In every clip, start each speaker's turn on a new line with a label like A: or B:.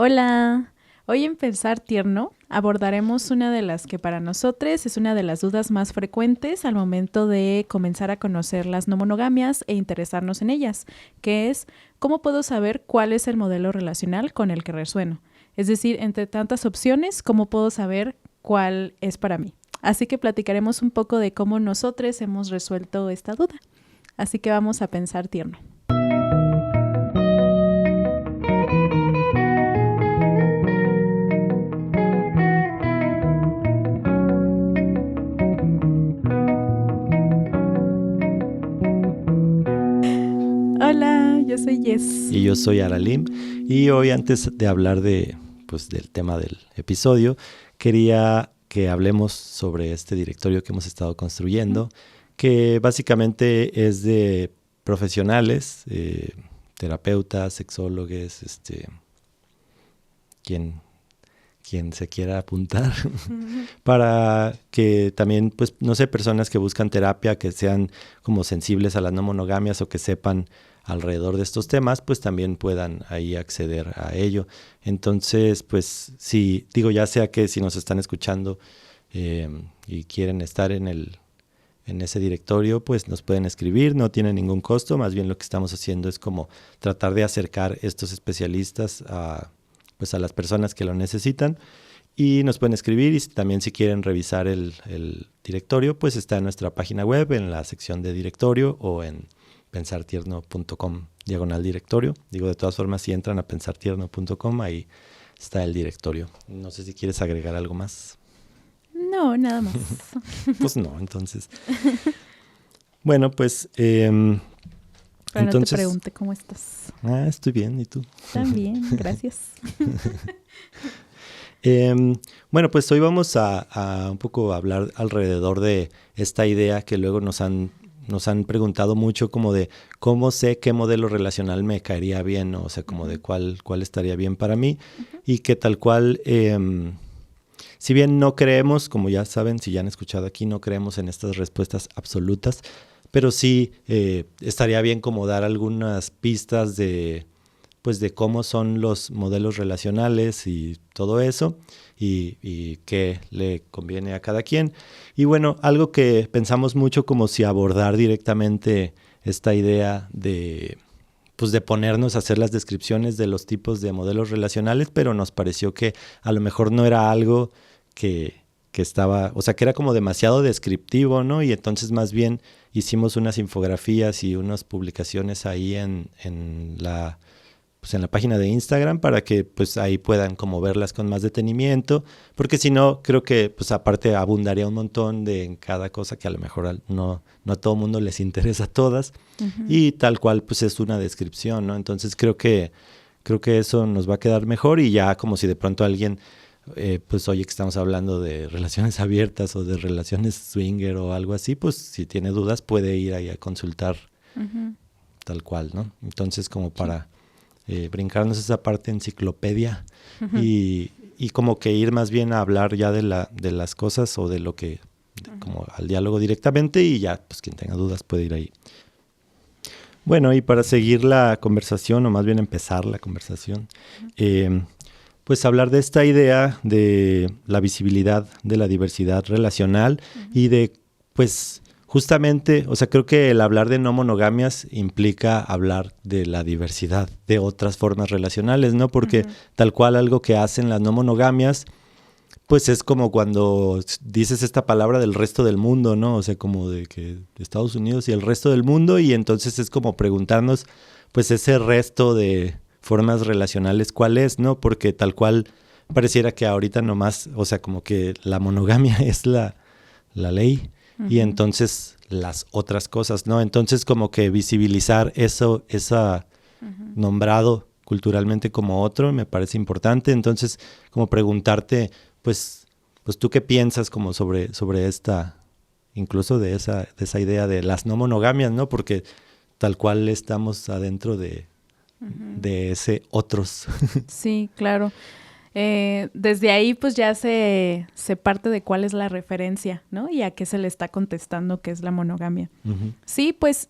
A: Hola, hoy en Pensar Tierno abordaremos una de las que para nosotros es una de las dudas más frecuentes al momento de comenzar a conocer las no monogamias e interesarnos en ellas, que es ¿cómo puedo saber cuál es el modelo relacional con el que resueno? Es decir, entre tantas opciones, ¿cómo puedo saber cuál es para mí? Así que platicaremos un poco de cómo nosotros hemos resuelto esta duda. Así que vamos a Pensar Tierno. Hola, yo soy Jess.
B: Y yo soy Aralim. Y hoy, antes de hablar del tema del episodio, quería que hablemos sobre este directorio que hemos estado construyendo, que básicamente es de profesionales, terapeutas, sexólogos, quien se quiera apuntar, para que también, pues, no sé, personas que buscan terapia, que sean como sensibles a las no monogamias o que sepan alrededor de estos temas, pues también puedan ahí acceder a ello. Entonces, pues, sí, digo, ya sea que si nos están escuchando y quieren estar en ese directorio, pues nos pueden escribir, no tiene ningún costo, más bien lo que estamos haciendo es como tratar de acercar estos especialistas a las personas que lo necesitan, y nos pueden escribir. Y también, si quieren revisar el directorio, pues está en nuestra página web, en la sección de directorio, o en pensartierno.com/directorio. Digo, de todas formas, si entran a pensartierno.com, ahí está el directorio. No sé si quieres agregar algo más.
A: No, nada más.
B: Pues no, entonces. Bueno, pues
A: Pero
B: entonces,
A: no te pregunte cómo estás.
B: Estoy bien, ¿y tú?
A: También, gracias.
B: Bueno, pues hoy vamos a un poco hablar alrededor de esta idea que luego nos han preguntado mucho, como de cómo sé qué modelo relacional me caería bien, ¿no? O sea, como de cuál estaría bien para mí. Y que tal cual, si bien no creemos, como ya saben, si ya han escuchado aquí, no creemos en estas respuestas absolutas, pero sí estaría bien como dar algunas pistas de cómo son los modelos relacionales y todo eso, y qué le conviene a cada quien. Y bueno, algo que pensamos mucho, como si abordar directamente esta idea de ponernos a hacer las descripciones de los tipos de modelos relacionales, pero nos pareció que a lo mejor no era algo que estaba, o sea, que era como demasiado descriptivo, ¿no? Y entonces más bien hicimos unas infografías y unas publicaciones ahí en la página de Instagram, para que pues ahí puedan como verlas con más detenimiento, porque si no, creo que pues aparte abundaría un montón en cada cosa, que a lo mejor no a todo mundo les interesa a todas, y tal cual pues es una descripción, ¿no? Entonces creo que eso nos va a quedar mejor. Y ya, como si de pronto alguien pues oye, que estamos hablando de relaciones abiertas o de relaciones swinger o algo así, pues si tiene dudas puede ir ahí a consultar tal cual, ¿no? Entonces, como para brincarnos esa parte enciclopedia y como que ir más bien a hablar ya de las cosas, o de lo que, como al diálogo directamente, y ya pues quien tenga dudas puede ir ahí. Bueno, y para seguir la conversación, o más bien empezar la conversación, pues hablar de esta idea de la visibilidad de la diversidad relacional, y de pues justamente, o sea, creo que el hablar de no monogamias implica hablar de la diversidad de otras formas relacionales, ¿no? Porque tal cual algo que hacen las no monogamias, pues es como cuando dices esta palabra del resto del mundo, ¿no? O sea, como de que Estados Unidos y el resto del mundo, y entonces es como preguntarnos, pues ese resto de formas relacionales, ¿cuál es, no? Porque tal cual pareciera que ahorita nomás, o sea, como que la monogamia es la ley, y entonces las otras cosas, ¿no? Entonces, como que visibilizar eso, nombrado culturalmente como otro, me parece importante. Entonces, como preguntarte, pues tú qué piensas como sobre esta, incluso de esa idea de las no monogamias, ¿no? Porque tal cual estamos adentro de ese otros.
A: Sí, claro. Desde ahí pues ya se parte de cuál es la referencia, ¿no? Y a qué se le está contestando que es la monogamia. Sí, pues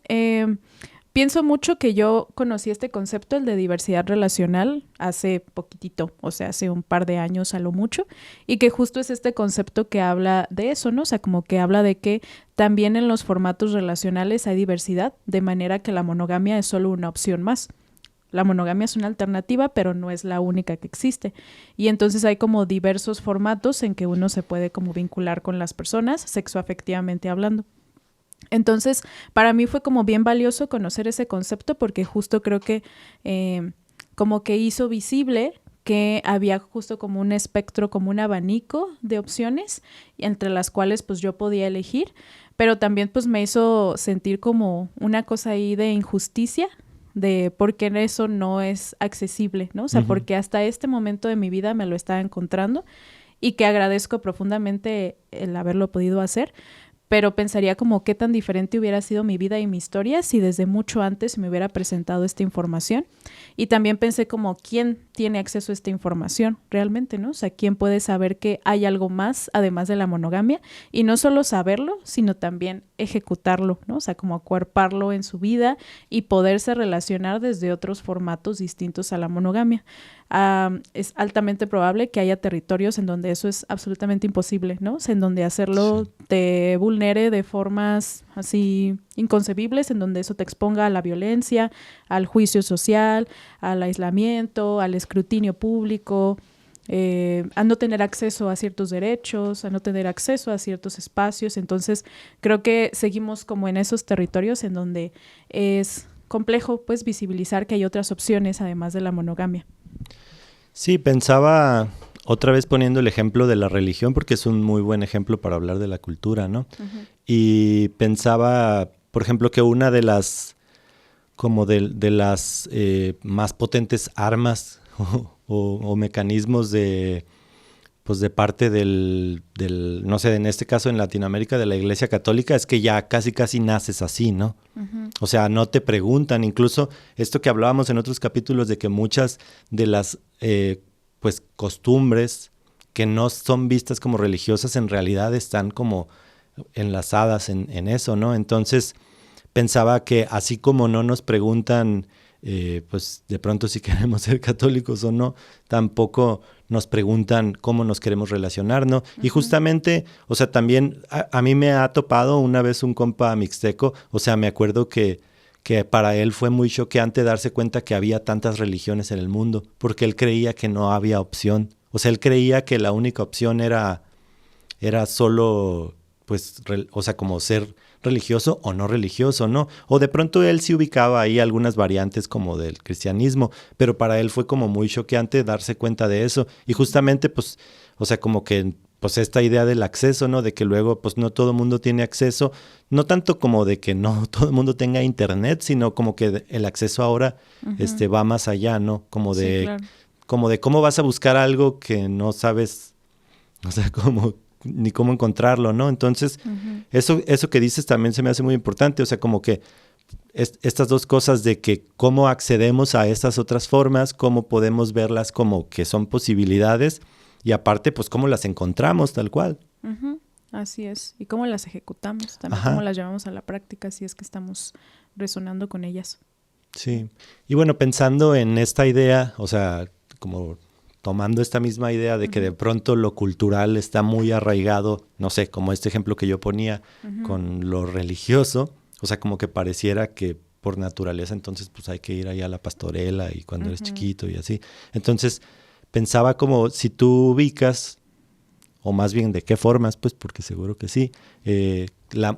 A: Pienso mucho que yo conocí este concepto, el de diversidad relacional, hace poquitito, o sea, hace un par de años a lo mucho, y que justo es este concepto que habla de eso, ¿no? O sea, como que habla de que también en los formatos relacionales hay diversidad, de manera que la monogamia es solo una opción más. La monogamia es una alternativa, pero no es la única que existe. Y entonces hay como diversos formatos en que uno se puede como vincular con las personas, sexoafectivamente hablando. Entonces, para mí fue como bien valioso conocer ese concepto porque justo creo que como que hizo visible que había justo como un espectro, como un abanico de opciones entre las cuales pues yo podía elegir, pero también pues me hizo sentir como una cosa ahí de injusticia de por qué eso no es accesible, ¿no? O sea, porque hasta este momento de mi vida me lo estaba encontrando y que agradezco profundamente el haberlo podido hacer, pero pensaría como qué tan diferente hubiera sido mi vida y mi historia si desde mucho antes me hubiera presentado esta información. Y también pensé como quién tiene acceso a esta información realmente, ¿no? O sea, quién puede saber que hay algo más además de la monogamia y no solo saberlo, sino también ejecutarlo, ¿no? O sea, como acuerparlo en su vida y poderse relacionar desde otros formatos distintos a la monogamia. Es altamente probable que haya territorios en donde eso es absolutamente imposible, ¿no? O sea, en donde hacerlo te vulnere de formas así inconcebibles, en donde eso te exponga a la violencia, al juicio social, al aislamiento, al escrutinio público, a no tener acceso a ciertos derechos, a no tener acceso a ciertos espacios. Entonces, creo que seguimos como en esos territorios en donde es complejo, pues, visibilizar que hay otras opciones además de la monogamia.
B: Sí, pensaba otra vez poniendo el ejemplo de la religión, porque es un muy buen ejemplo para hablar de la cultura, ¿no? Uh-huh. Y pensaba, por ejemplo, que una de las, como de las más potentes armas o mecanismos de, pues de parte del, no sé, en este caso en Latinoamérica, de la Iglesia Católica, es que ya casi naces así, ¿no? Uh-huh. O sea, no te preguntan, incluso esto que hablábamos en otros capítulos de que muchas de las pues costumbres que no son vistas como religiosas en realidad están como enlazadas en eso, ¿no? Entonces pensaba que así como no nos preguntan pues de pronto si queremos ser católicos o no, tampoco nos preguntan cómo nos queremos relacionar, ¿no? Uh-huh. Y justamente, o sea, también a mí me ha topado una vez un compa mixteco, o sea, me acuerdo que para él fue muy choqueante darse cuenta que había tantas religiones en el mundo, porque él creía que no había opción. O sea, él creía que la única opción era solo, pues, o sea, como ser religioso o no religioso, ¿no? O de pronto él sí ubicaba ahí algunas variantes como del cristianismo, pero para él fue como muy choqueante darse cuenta de eso. Y justamente, pues, o sea, como que pues esta idea del acceso, ¿no? De que luego pues no todo el mundo tiene acceso, no tanto como de que no todo el mundo tenga internet, sino como que el acceso ahora uh-huh. Va más allá, ¿no? Como de, sí, claro. Como de cómo vas a buscar algo que no sabes, o sea, ni cómo encontrarlo, ¿no? Entonces, uh-huh. eso que dices también se me hace muy importante, o sea, como que estas dos cosas de que cómo accedemos a estas otras formas, cómo podemos verlas como que son posibilidades, y aparte, pues, cómo las encontramos tal cual.
A: Uh-huh. Así es. Y cómo las ejecutamos, también cómo las llevamos a la práctica, si es que estamos resonando con ellas.
B: Sí. Y bueno, pensando en esta idea, o sea, como tomando esta misma idea de que de pronto lo cultural está muy arraigado, no sé, como este ejemplo que yo ponía uh-huh. con lo religioso, o sea, como que pareciera que por naturaleza entonces pues hay que ir allá a la pastorela y cuando uh-huh. eres chiquito y así. Entonces pensaba como si tú ubicas, o más bien de qué formas, pues porque seguro que sí,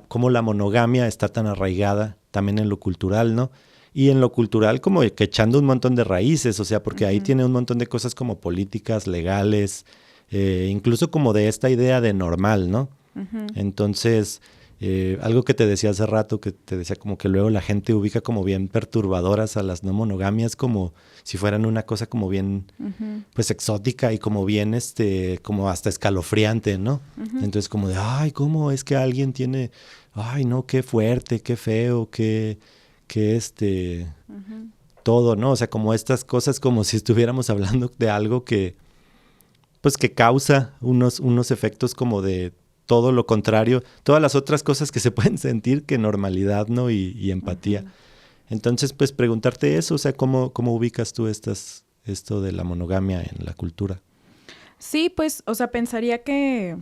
B: cómo la monogamia está tan arraigada también en lo cultural, ¿no? Y en lo cultural como que echando un montón de raíces, o sea, porque uh-huh. ahí tiene un montón de cosas como políticas, legales, incluso como de esta idea de normal, ¿no? Uh-huh. Entonces, algo que te decía hace rato, que te decía como que luego la gente ubica como bien perturbadoras a las no monogamias, como si fueran una cosa como bien, uh-huh. pues exótica y como bien, como hasta escalofriante, ¿no? Uh-huh. Entonces como de, ay, ¿cómo es que alguien tiene, ay, no, qué fuerte, qué feo, qué uh-huh. todo, ¿no? O sea, como estas cosas como si estuviéramos hablando de algo que, pues que causa unos efectos como de todo lo contrario, todas las otras cosas que se pueden sentir que normalidad, ¿no? Y empatía. Uh-huh. Entonces, pues preguntarte eso, o sea, ¿cómo ubicas tú esto de la monogamia en la cultura?
A: Sí, pues, o sea, pensaría que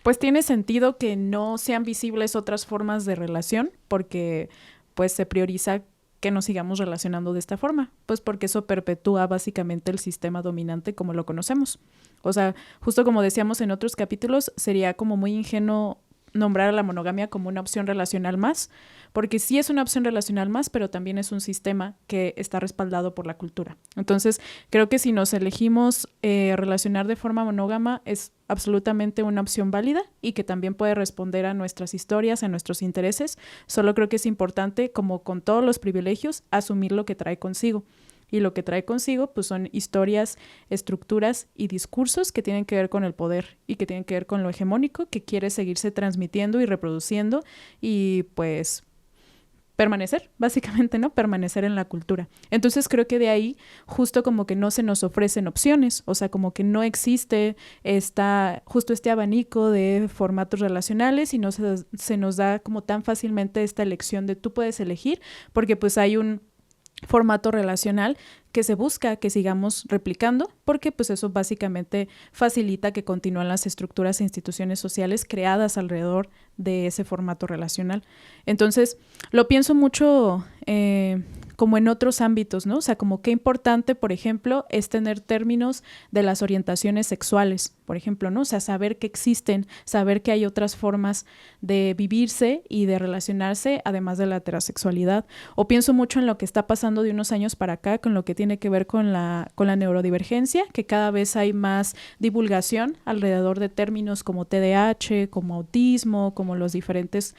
A: pues tiene sentido que no sean visibles otras formas de relación porque pues se prioriza que nos sigamos relacionando de esta forma, pues porque eso perpetúa básicamente el sistema dominante como lo conocemos. O sea, justo como decíamos en otros capítulos, sería como muy ingenuo nombrar a la monogamia como una opción relacional más, porque sí es una opción relacional más, pero también es un sistema que está respaldado por la cultura. Entonces, creo que si nos elegimos relacionar de forma monógama es absolutamente una opción válida y que también puede responder a nuestras historias, a nuestros intereses. Solo creo que es importante, como con todos los privilegios, asumir lo que trae consigo. Y lo que trae consigo pues son historias, estructuras y discursos que tienen que ver con el poder y que tienen que ver con lo hegemónico que quiere seguirse transmitiendo y reproduciendo y pues permanecer, básicamente, ¿no? Permanecer en la cultura. Entonces creo que de ahí justo como que no se nos ofrecen opciones, o sea, como que no existe justo este abanico de formatos relacionales y no se nos da como tan fácilmente esta elección de tú puedes elegir, porque pues hay un formato relacional que se busca que sigamos replicando, porque pues eso básicamente facilita que continúen las estructuras e instituciones sociales creadas alrededor de ese formato relacional. Entonces, lo pienso mucho como en otros ámbitos, ¿no? O sea, como qué importante, por ejemplo, es tener términos de las orientaciones sexuales, por ejemplo, ¿no? O sea, saber que existen, saber que hay otras formas de vivirse y de relacionarse, además de la heterosexualidad. O pienso mucho en lo que está pasando de unos años para acá, con lo que tiene que ver con la neurodivergencia, que cada vez hay más divulgación alrededor de términos como TDAH, como autismo, como los diferentes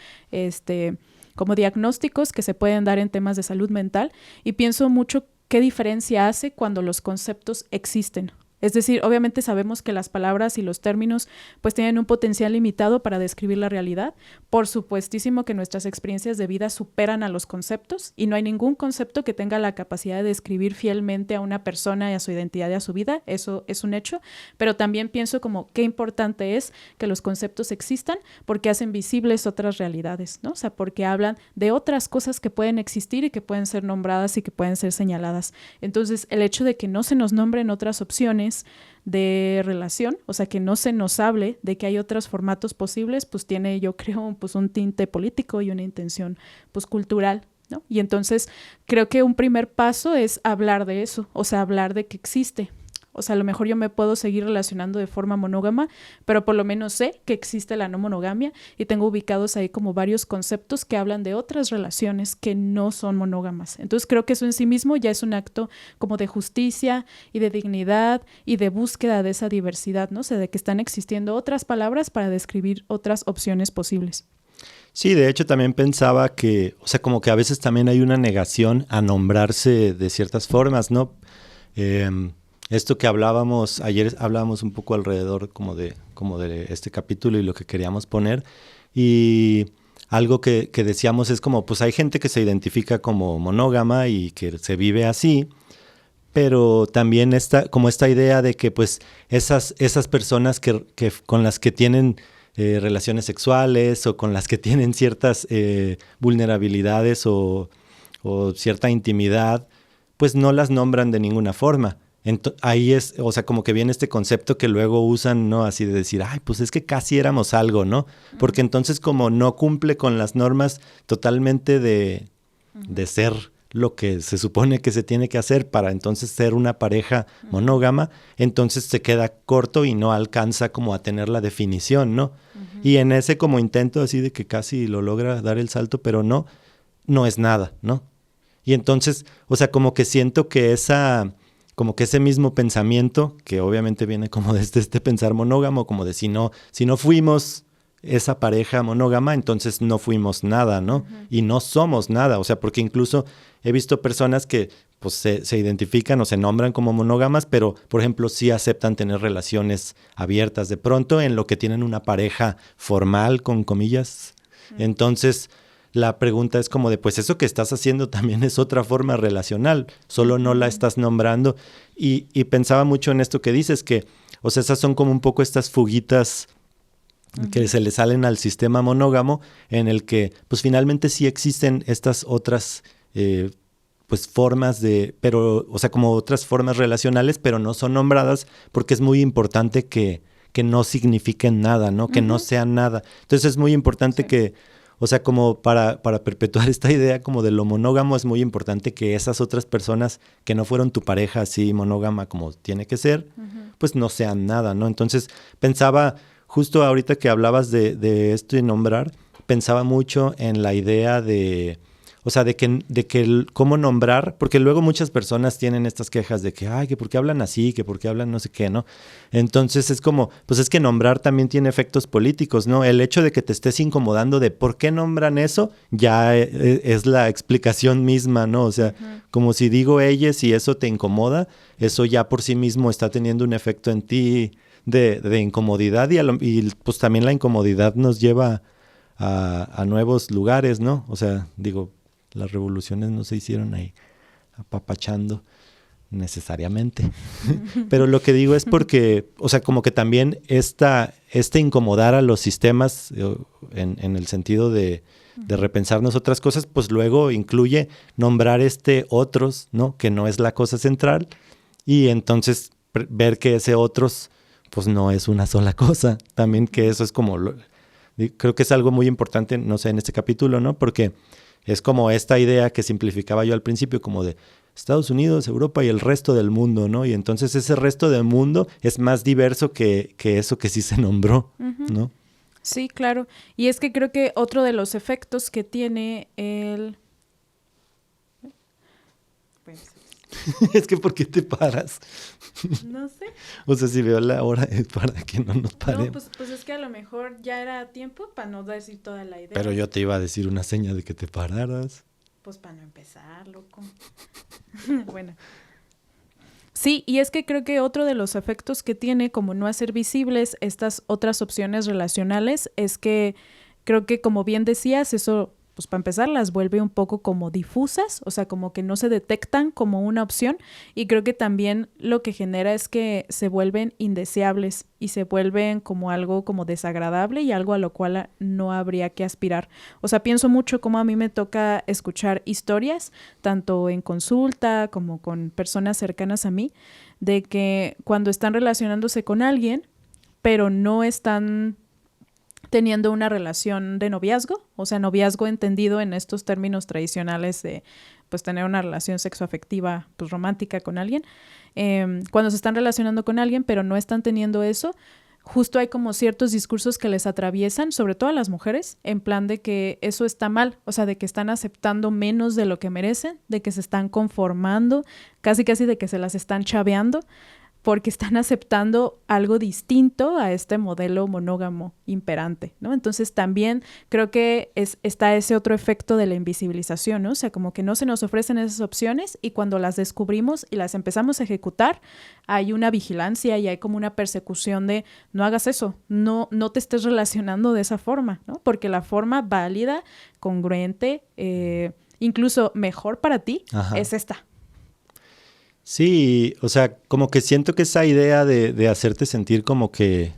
A: como diagnósticos que se pueden dar en temas de salud mental, y pienso mucho qué diferencia hace cuando los conceptos existen. Es decir, obviamente sabemos que las palabras y los términos pues tienen un potencial limitado para describir la realidad. Por supuestísimo que nuestras experiencias de vida superan a los conceptos y no hay ningún concepto que tenga la capacidad de describir fielmente a una persona y a su identidad y a su vida. Eso es un hecho. Pero también pienso como qué importante es que los conceptos existan porque hacen visibles otras realidades, ¿no? O sea, porque hablan de otras cosas que pueden existir y que pueden ser nombradas y que pueden ser señaladas. Entonces, el hecho de que no se nos nombren otras opciones de relación, o sea, que no se nos hable de que hay otros formatos posibles, pues tiene, yo creo, pues un tinte político y una intención, pues cultural, ¿no? Y entonces creo que un primer paso es hablar de eso, o sea, hablar de que existe. O sea, a lo mejor yo me puedo seguir relacionando de forma monógama, pero por lo menos sé que existe la no monogamia y tengo ubicados ahí como varios conceptos que hablan de otras relaciones que no son monógamas. Entonces creo que eso en sí mismo ya es un acto como de justicia y de dignidad y de búsqueda de esa diversidad, ¿no? O sea, de que están existiendo otras palabras para describir otras opciones posibles.
B: Sí, de hecho también pensaba que, o sea, como que a veces también hay una negación a nombrarse de ciertas formas, ¿no? Esto que hablábamos, ayer hablábamos un poco alrededor como de este capítulo y lo que queríamos poner, y algo que decíamos es como, pues hay gente que se identifica como monógama y que se vive así, pero también como esta idea de que pues esas personas que con las que tienen relaciones sexuales o con las que tienen ciertas vulnerabilidades o cierta intimidad, pues no las nombran de ninguna forma. Ahí es, o sea, como que viene este concepto que luego usan, ¿no? Así de decir, ay, pues es que casi éramos algo, ¿no? Porque entonces como no cumple con las normas totalmente de ser lo que se supone que se tiene que hacer para entonces ser una pareja monógama, entonces se queda corto y no alcanza como a tener la definición, ¿no? Y en ese como intento así de que casi lo logra dar el salto, pero no es nada, ¿no? Y entonces, o sea, como que siento que como que ese mismo pensamiento, que obviamente viene como desde este pensar monógamo, como de si no fuimos esa pareja monógama, entonces no fuimos nada, ¿no? Y no somos nada, o sea, porque incluso he visto personas que pues se identifican o se nombran como monógamas, pero, por ejemplo, sí aceptan tener relaciones abiertas de pronto en lo que tienen una pareja formal, con comillas. Entonces, la pregunta es como de, pues eso que estás haciendo también es otra forma relacional, solo no la estás nombrando. Y pensaba mucho en esto que dices, que, o sea, esas son como un poco estas fuguitas que se le salen al sistema monógamo, en el que, pues finalmente sí existen estas otras pues formas pero, o sea, como otras formas relacionales, pero no son nombradas porque es muy importante que no signifiquen nada, ¿no? Que no sean nada. Entonces es muy importante que, o sea, como para perpetuar esta idea como de lo monógamo, es muy importante que esas otras personas que no fueron tu pareja así monógama como tiene que ser, pues no sean nada, ¿no? Entonces pensaba, justo ahorita que hablabas de esto y nombrar, pensaba mucho en la idea de, o sea, de que cómo nombrar, porque luego muchas personas tienen estas quejas de que, ay, que por qué hablan así, que por qué hablan no sé qué, ¿no? Entonces es como, pues es que nombrar también tiene efectos políticos, ¿no? El hecho de que te estés incomodando de por qué nombran eso, ya es la explicación misma, ¿no? O sea, como si digo ellas y eso te incomoda, eso ya por sí mismo está teniendo un efecto en ti de incomodidad y pues también la incomodidad nos lleva a nuevos lugares, ¿no? O sea, digo, las revoluciones no se hicieron ahí apapachando necesariamente. Pero lo que digo es porque, o sea, como que también este incomodar a los sistemas en el sentido de repensarnos otras cosas, pues luego incluye nombrar otros, ¿no? Que no es la cosa central y entonces ver que ese otros, pues no es una sola cosa. También que eso es como, creo que es algo muy importante, no sé, en este capítulo, ¿no? Porque es como esta idea que simplificaba yo al principio, como de Estados Unidos, Europa y el resto del mundo, ¿no? Y entonces ese resto del mundo es más diverso que eso que sí se nombró, ¿no?
A: Sí, claro. Y es que creo que otro de los efectos que tiene el...
B: Es que ¿por qué te paras?
A: No sé.
B: O sea, si veo la hora es para que no nos paremos.
A: No, pues es que a lo mejor ya era tiempo para no decir toda la idea.
B: Pero yo te iba a decir una seña de que te pararas.
A: Pues para no empezar, loco. Bueno. Sí, y es que creo que otro de los efectos que tiene como no hacer visibles estas otras opciones relacionales es que creo que, como bien decías, eso, pues para empezar, las vuelve un poco como difusas, o sea, como que no se detectan como una opción, y creo que también lo que genera es que se vuelven indeseables y se vuelven como algo como desagradable y algo a lo cual no habría que aspirar. O sea, pienso mucho cómo a mí me toca escuchar historias, tanto en consulta como con personas cercanas a mí, de que cuando están relacionándose con alguien, pero no están teniendo una relación de noviazgo, o sea, noviazgo entendido en estos términos tradicionales de pues tener una relación sexoafectiva pues romántica con alguien, cuando se están relacionando con alguien pero no están teniendo eso, justo hay como ciertos discursos que les atraviesan, sobre todo a las mujeres, en plan de que eso está mal, o sea, de que están aceptando menos de lo que merecen, de que se están conformando, casi de que se las están chaveando, porque están aceptando algo distinto a este modelo monógamo imperante, ¿no? Entonces también creo que está ese otro efecto de la invisibilización, ¿no? O sea, como que no se nos ofrecen esas opciones y cuando las descubrimos y las empezamos a ejecutar, hay una vigilancia y hay como una persecución de no hagas eso, no te estés relacionando de esa forma, ¿no? Porque la forma válida, congruente, incluso mejor para ti, es esta.
B: Sí, o sea, como que siento que esa idea de hacerte sentir como que,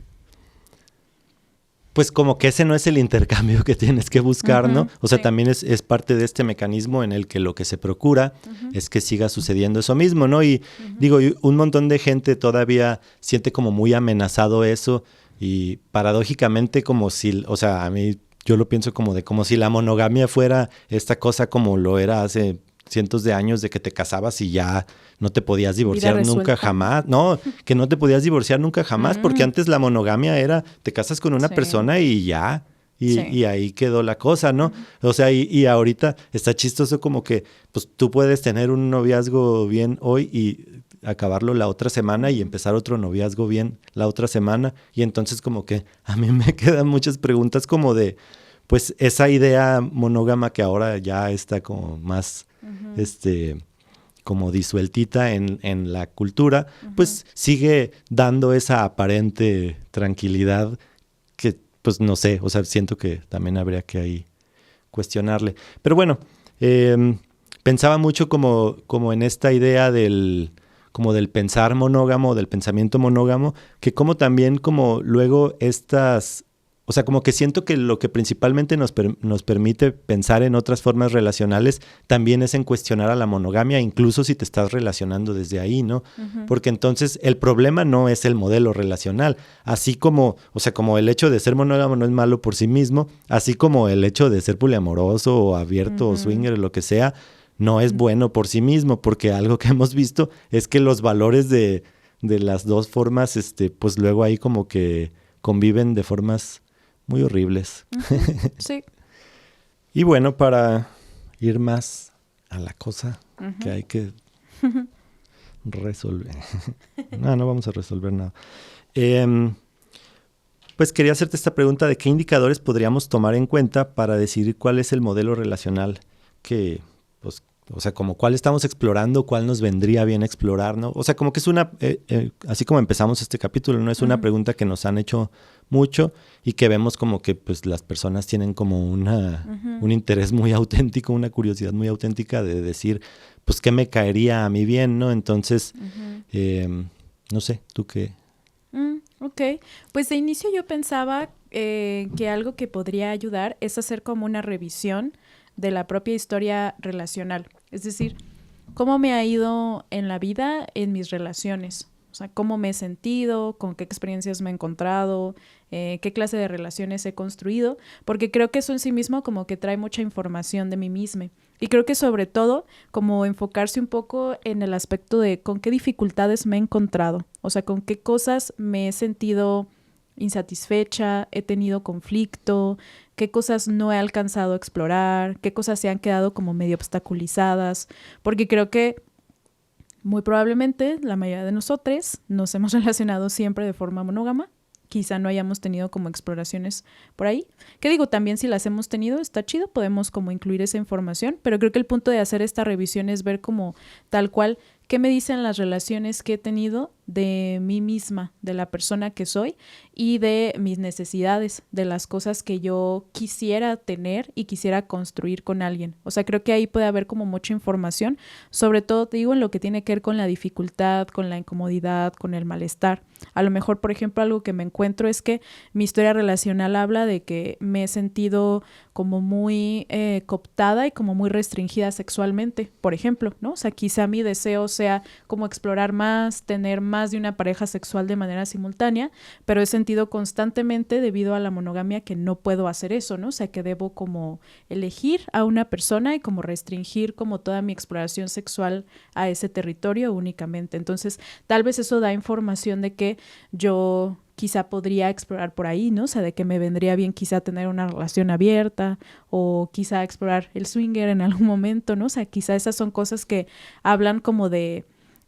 B: pues como que ese no es el intercambio que tienes que buscar, ¿no? O sea, también es parte de este mecanismo en el que lo que se procura es que siga sucediendo eso mismo, ¿no? Y digo, un montón de gente todavía siente como muy amenazado eso y paradójicamente como si, o sea, a mí yo lo pienso como si la monogamia fuera esta cosa como lo era hace cientos de años de que te casabas y ya no te podías divorciar nunca jamás. No, que no te podías divorciar nunca jamás, porque antes la monogamia era, te casas con una persona y ya, y ahí quedó la cosa, ¿no? O sea, y ahorita está chistoso como que, pues tú puedes tener un noviazgo bien hoy y acabarlo la otra semana y empezar otro noviazgo bien la otra semana, y entonces como que a mí me quedan muchas preguntas como de, pues esa idea monógama que ahora ya está como más como disueltita en la cultura, pues sigue dando esa aparente tranquilidad que, pues no sé, o sea, siento que también habría que ahí cuestionarle. Pero bueno, pensaba mucho como en esta idea del pensar monógamo, del pensamiento monógamo, que como también como luego estas o sea, como que siento que lo que principalmente nos permite pensar en otras formas relacionales también es en cuestionar a la monogamia, incluso si te estás relacionando desde ahí, ¿no?
A: Ujú.
B: Porque entonces el problema no es el modelo relacional, así como, o sea, como el hecho de ser monógamo no es malo por sí mismo, así como el hecho de ser poliamoroso o abierto o swinger o lo que sea, no es bueno por sí mismo, porque algo que hemos visto es que los valores de las dos formas, pues luego ahí como que conviven de formas muy horribles.
A: Ujú. Sí.
B: Y bueno, para ir más a la cosa
A: Ujú.
B: que hay que resolver. No vamos a resolver nada. Pues quería hacerte esta pregunta de qué indicadores podríamos tomar en cuenta para decidir cuál es el modelo relacional que, pues, o sea, como cuál estamos explorando, cuál nos vendría bien explorar, ¿no? O sea, como que es una, así como empezamos este capítulo, ¿no? Es una pregunta que nos han hecho mucho y que vemos como que pues las personas tienen como un interés muy auténtico, una curiosidad muy auténtica de decir, pues, ¿qué me caería a mí bien, no? Entonces, no sé, ¿tú qué?
A: Ok, pues de inicio yo pensaba que algo que podría ayudar es hacer como una revisión de la propia historia relacional. Es decir, cómo me ha ido en la vida, en mis relaciones. O sea, cómo me he sentido, con qué experiencias me he encontrado, qué clase de relaciones he construido, porque creo que eso en sí mismo como que trae mucha información de mí misma. Y creo que sobre todo como enfocarse un poco en el aspecto de con qué dificultades me he encontrado, o sea, con qué cosas me he sentido insatisfecha, he tenido conflicto, qué cosas no he alcanzado a explorar, qué cosas se han quedado como medio obstaculizadas, porque creo que muy probablemente la mayoría de nosotros nos hemos relacionado siempre de forma monógama. Quizá no hayamos tenido como exploraciones por ahí. Que digo, también si las hemos tenido, está chido, podemos como incluir esa información, pero creo que el punto de hacer esta revisión es ver como tal cual qué me dicen las relaciones que he tenido de mí misma, de la persona que soy y de mis necesidades, de las cosas que yo quisiera tener y quisiera construir con alguien. O sea, creo que ahí puede haber como mucha información, sobre todo, te digo, en lo que tiene que ver con la dificultad, con la incomodidad, con el malestar. A lo mejor, por ejemplo, algo que me encuentro es que mi historia relacional habla de que me he sentido como muy cooptada y como muy restringida sexualmente, por ejemplo, ¿no? O sea, quizá mi deseo sea como explorar más, tener más de una pareja sexual de manera simultánea, pero he sentido constantemente debido a la monogamia que no puedo hacer eso, ¿no? O sea, que debo como elegir a una persona y como restringir como toda mi exploración sexual a ese territorio únicamente. Entonces, tal vez eso da información de que yo quizá podría explorar por ahí, ¿no? O sea, de que me vendría bien quizá tener una relación abierta o quizá explorar el swinger en algún momento, ¿no? O sea, quizá esas son cosas que hablan como de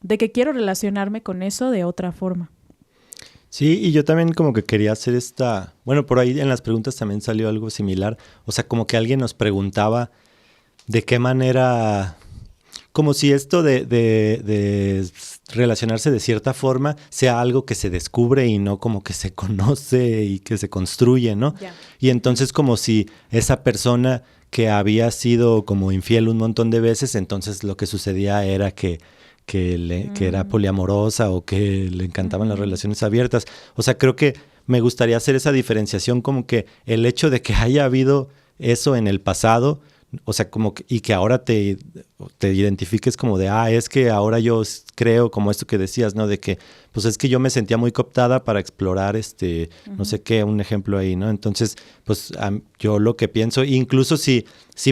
A: que quiero relacionarme con eso de otra forma.
B: Sí, y yo también como que quería hacer bueno, por ahí en las preguntas también salió algo similar, o sea, como que alguien nos preguntaba de qué manera, como si esto de relacionarse de cierta forma sea algo que se descubre y no como que se conoce y que se construye, ¿no?
A: Yeah.
B: Y entonces como si esa persona que había sido como infiel un montón de veces, entonces lo que sucedía era que era poliamorosa o que le encantaban las relaciones abiertas. O sea, creo que me gustaría hacer esa diferenciación como que el hecho de que haya habido eso en el pasado, o sea, como que, y que ahora te identifiques como de, es que ahora yo creo como esto que decías, ¿no? De que, pues es que yo me sentía muy cooptada para explorar no sé qué, un ejemplo ahí, ¿no? Entonces, pues yo lo que pienso, incluso si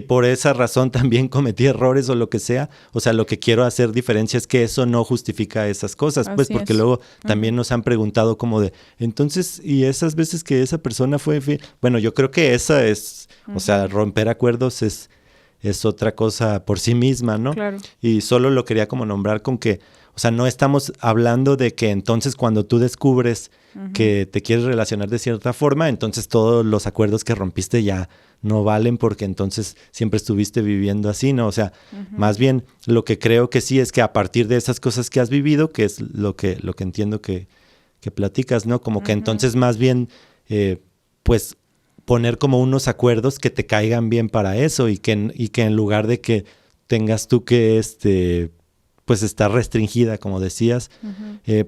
B: por esa razón también cometí errores o lo que sea, o sea, lo que quiero hacer diferencia es que eso no justifica esas cosas, pues porque luego también nos han preguntado como de, entonces, ¿y esas veces que esa persona fue fiel? Bueno, yo creo que esa es, o sea, romper acuerdos es otra cosa por sí misma, ¿no?
A: Claro.
B: Y solo lo quería como nombrar con que, o sea, no estamos hablando de que entonces cuando tú descubres que te quieres relacionar de cierta forma, entonces todos los acuerdos que rompiste ya no valen porque entonces siempre estuviste viviendo así, ¿no? O sea, más bien lo que creo que sí es que a partir de esas cosas que has vivido, que es lo que entiendo que platicas, ¿no? Como que entonces más bien, pues poner como unos acuerdos que te caigan bien para eso y que en lugar de que tengas tú que pues estar restringida, como decías,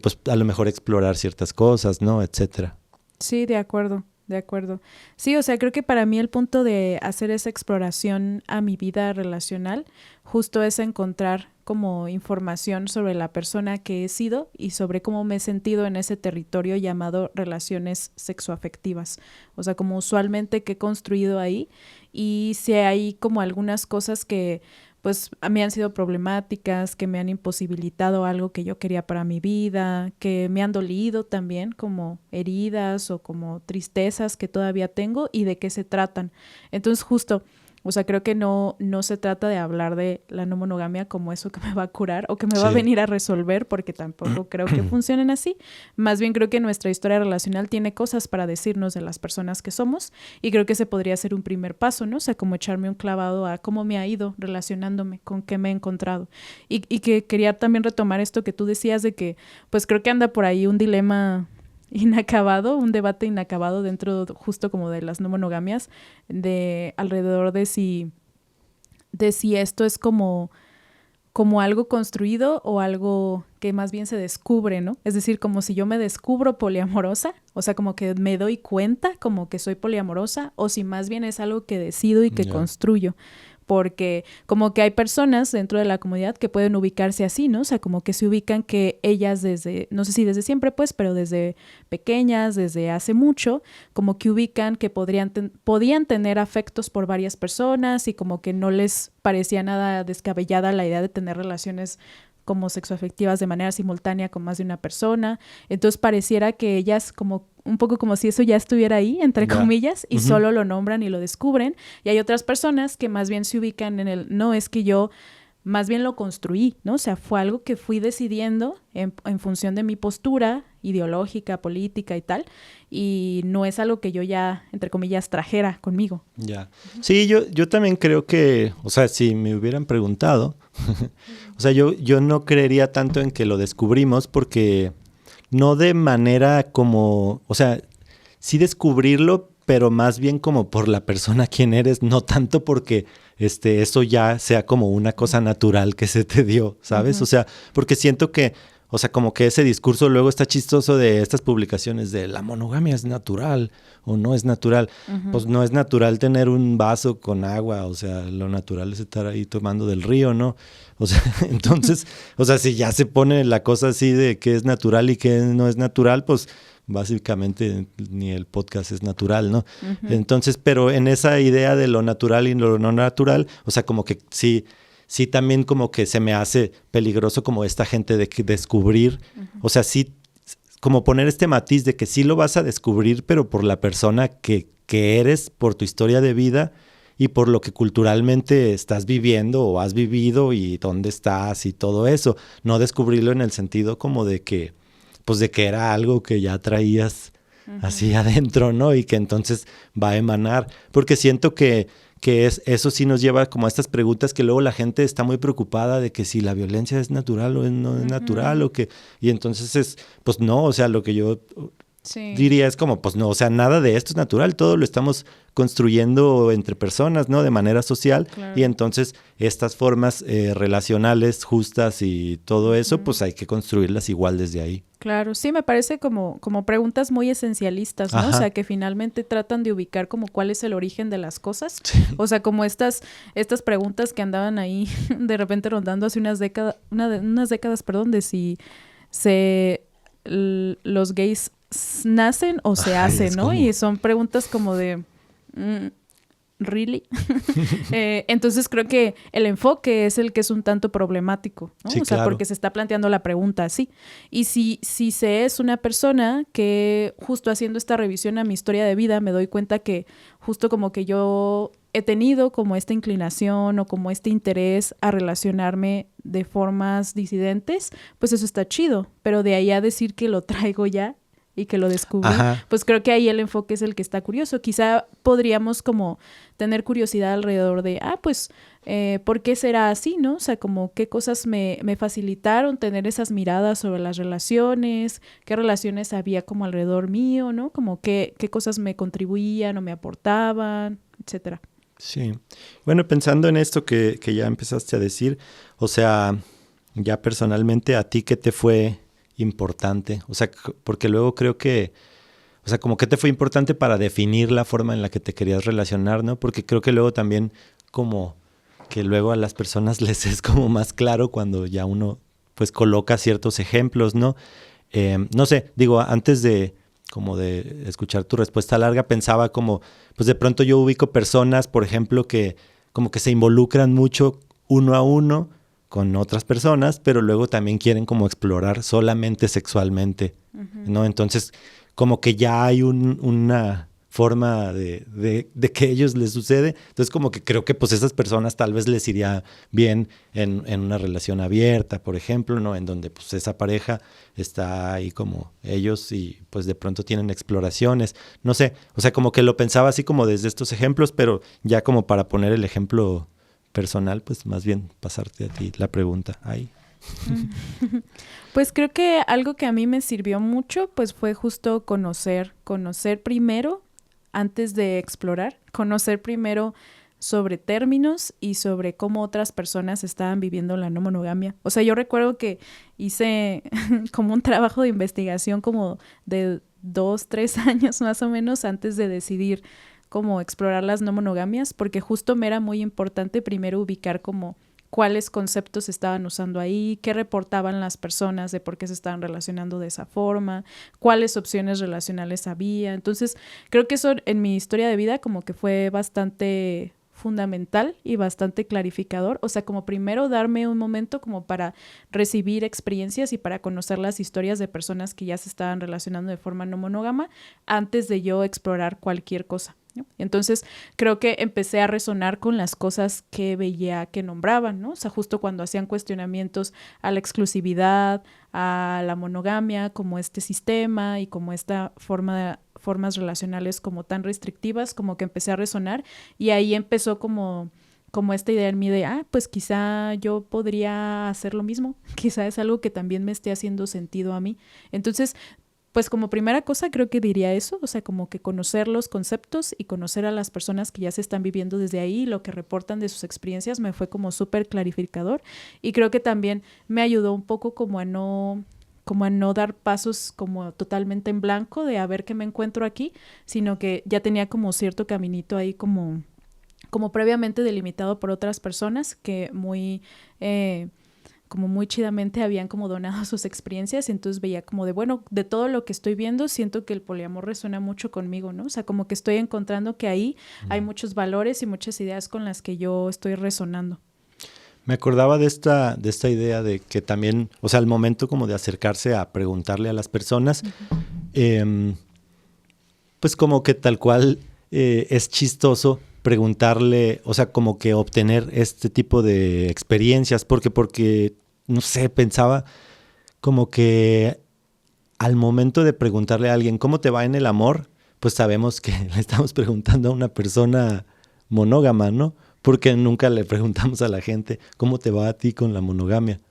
B: pues a lo mejor explorar ciertas cosas, ¿no? Etcétera.
A: Sí, de acuerdo. de acuerdo. Sí, o sea, creo que para mí el punto de hacer esa exploración a mi vida relacional justo es encontrar como información sobre la persona que he sido y sobre cómo me he sentido en ese territorio llamado relaciones sexoafectivas. O sea, como usualmente que he construido ahí y si hay como algunas cosas que pues a mí han sido problemáticas, que me han imposibilitado algo que yo quería para mi vida, que me han dolido también, como heridas o como tristezas que todavía tengo y de qué se tratan. Entonces, justo, o sea, creo que no se trata de hablar de la no monogamia como eso que me va a curar o que me va a venir a resolver, porque tampoco creo que funcionen así. Más bien creo que nuestra historia relacional tiene cosas para decirnos de las personas que somos y creo que ese podría ser un primer paso, ¿no? O sea, como echarme un clavado a cómo me ha ido relacionándome, con qué me he encontrado. Y que quería también retomar esto que tú decías de que, pues creo que anda por ahí un dilema inacabado, un debate inacabado dentro justo como de las no monogamias, de alrededor de si esto es como algo construido o algo que más bien se descubre, ¿no? Es decir, como si yo me descubro poliamorosa, o sea, como que me doy cuenta como que soy poliamorosa, o si más bien es algo que decido y que construyo. Porque como que hay personas dentro de la comunidad que pueden ubicarse así, ¿no? O sea, como que se ubican que ellas desde, no sé si desde siempre pues, pero desde pequeñas, desde hace mucho, como que ubican que podían tener afectos por varias personas y como que no les parecía nada descabellada la idea de tener relaciones como sexoafectivas de manera simultánea con más de una persona. Entonces pareciera que ellas como un poco como si eso ya estuviera ahí, entre comillas, y solo lo nombran y lo descubren. Y hay otras personas que más bien se ubican en el, no, es que yo más bien lo construí, ¿no? O sea, fue algo que fui decidiendo en función de mi postura ideológica, política y tal, y no es algo que yo ya, entre comillas, trajera conmigo.
B: Ya. Sí, yo también creo que, o sea, si me hubieran preguntado, o sea, yo no creería tanto en que lo descubrimos porque no de manera como, o sea, sí descubrirlo, pero más bien como por la persona quien eres, no tanto porque eso ya sea como una cosa natural que se te dio, ¿sabes? O sea, porque siento que, o sea, como que ese discurso luego está chistoso de estas publicaciones de la monogamia es natural o no es natural. Pues no es natural tener un vaso con agua, o sea, lo natural es estar ahí tomando del río, ¿no? O sea, entonces, o sea, si ya se pone la cosa así de qué es natural y qué no es natural, pues básicamente ni el podcast es natural, ¿no? Entonces, pero en esa idea de lo natural y lo no natural, o sea, como que sí también como que se me hace peligroso como esta gente de que descubrir, o sea, sí, como poner este matiz de que sí lo vas a descubrir, pero por la persona que eres, por tu historia de vida y por lo que culturalmente estás viviendo o has vivido y dónde estás y todo eso, no descubrirlo en el sentido como de que, pues de que era algo que ya traías así adentro, ¿no? Y que entonces va a emanar, porque siento que eso sí nos lleva como a estas preguntas que luego la gente está muy preocupada de que si la violencia es natural o no es natural o que, y entonces pues no, o sea, lo que yo diría es como, pues no, o sea, nada de esto es natural, todo lo estamos construyendo entre personas, ¿no? De manera social, y entonces estas formas relacionales justas y todo eso, pues hay que construirlas igual desde ahí.
A: Claro, sí, me parece como preguntas muy esencialistas, ¿no? O sea, que finalmente tratan de ubicar como cuál es el origen de las cosas. Sí. O sea, como estas preguntas que andaban ahí de repente rondando hace unas décadas, de si los gays nacen o se hacen, ¿no? Como... Y son preguntas como de... ¿really? Entonces creo que el enfoque es el que es un tanto problemático, ¿no? Sí, o sea, claro. Porque se está planteando la pregunta así. Y si se es una persona que justo haciendo esta revisión a mi historia de vida me doy cuenta que justo como que yo he tenido como esta inclinación o como este interés a relacionarme de formas disidentes, pues eso está chido. Pero de ahí a decir que lo traigo ya y que lo descubrí, pues creo que ahí el enfoque es el que está curioso. Quizá podríamos como tener curiosidad alrededor de, pues, ¿por qué será así, no? O sea, como qué cosas me facilitaron tener esas miradas sobre las relaciones, qué relaciones había como alrededor mío, ¿no? Como qué cosas me contribuían o me aportaban, etcétera.
B: Sí. Bueno, pensando en esto que ya empezaste a decir, o sea, ya personalmente, ¿a ti qué te fue importante? O sea, porque luego creo que, o o sea, como que te fue importante para definir la forma en la que te querías relacionar, ¿no? Porque creo que luego también como que luego a las personas les es como más claro cuando ya uno pues coloca ciertos ejemplos, ¿no? No sé, digo, antes de como de escuchar tu respuesta larga, pensaba como, pues de pronto yo ubico personas, por ejemplo, que como que se involucran mucho uno a uno con otras personas, pero luego también quieren como explorar solamente sexualmente, ¿no? Entonces, como que ya hay una forma de que a ellos les sucede. Entonces, como que creo que pues esas personas tal vez les iría bien en una relación abierta, por ejemplo, ¿no? En donde pues esa pareja está ahí como ellos y pues de pronto tienen exploraciones. No sé, o sea, como que lo pensaba así como desde estos ejemplos, pero ya como para poner el ejemplo personal, pues más bien pasarte a ti la pregunta ahí.
A: Pues creo que algo que a mí me sirvió mucho, pues fue justo conocer primero antes de explorar, conocer primero sobre términos y sobre cómo otras personas estaban viviendo la no monogamia. O sea, yo recuerdo que hice como un trabajo de investigación como de 2, 3 años más o menos antes de decidir cómo explorar las no monogamias, porque justo me era muy importante primero ubicar como cuáles conceptos estaban usando ahí, qué reportaban las personas de por qué se estaban relacionando de esa forma, cuáles opciones relacionales había. Entonces, creo que eso en mi historia de vida como que fue bastante fundamental y bastante clarificador. O sea, como primero darme un momento como para recibir experiencias y para conocer las historias de personas que ya se estaban relacionando de forma no monógama antes de yo explorar cualquier cosa, ¿no? Entonces creo que empecé a resonar con las cosas que veía que nombraban, ¿no? O sea, justo cuando hacían cuestionamientos a la exclusividad, a la monogamia como este sistema y como esta formas relacionales como tan restrictivas, como que empecé a resonar y ahí empezó como esta idea en mí de, pues quizá yo podría hacer lo mismo, quizá es algo que también me esté haciendo sentido a mí. Entonces, pues como primera cosa creo que diría eso, o sea, como que conocer los conceptos y conocer a las personas que ya se están viviendo desde ahí, lo que reportan de sus experiencias me fue como súper clarificador y creo que también me ayudó un poco como a no dar pasos como totalmente en blanco de a ver qué me encuentro aquí, sino que ya tenía como cierto caminito ahí como previamente delimitado por otras personas que como muy chidamente habían como donado sus experiencias y entonces veía como de, bueno, de todo lo que estoy viendo, siento que el poliamor resuena mucho conmigo, ¿no? O sea, como que estoy encontrando que ahí hay muchos valores y muchas ideas con las que yo estoy resonando.
B: Me acordaba de esta idea de que también, o sea, al momento como de acercarse a preguntarle a las personas, pues como que tal cual es chistoso preguntarle, o sea, como que obtener este tipo de experiencias, porque, no sé, pensaba como que al momento de preguntarle a alguien, ¿cómo te va en el amor? Pues sabemos que le estamos preguntando a una persona monógama, ¿no? Porque nunca le preguntamos a la gente, ¿cómo te va a ti con la monogamia?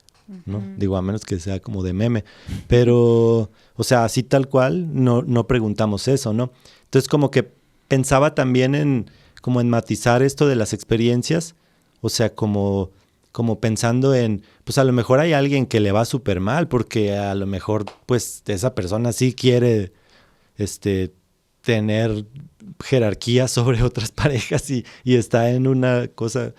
B: ¿No? Digo, a menos que sea como de meme. Pero, o sea, así tal cual, no preguntamos eso, ¿no? Entonces, como que pensaba también en matizar esto de las experiencias, o sea, como pensando en, pues a lo mejor hay alguien que le va súper mal, porque a lo mejor, pues, esa persona sí quiere, tener jerarquía sobre otras parejas y está en una cosa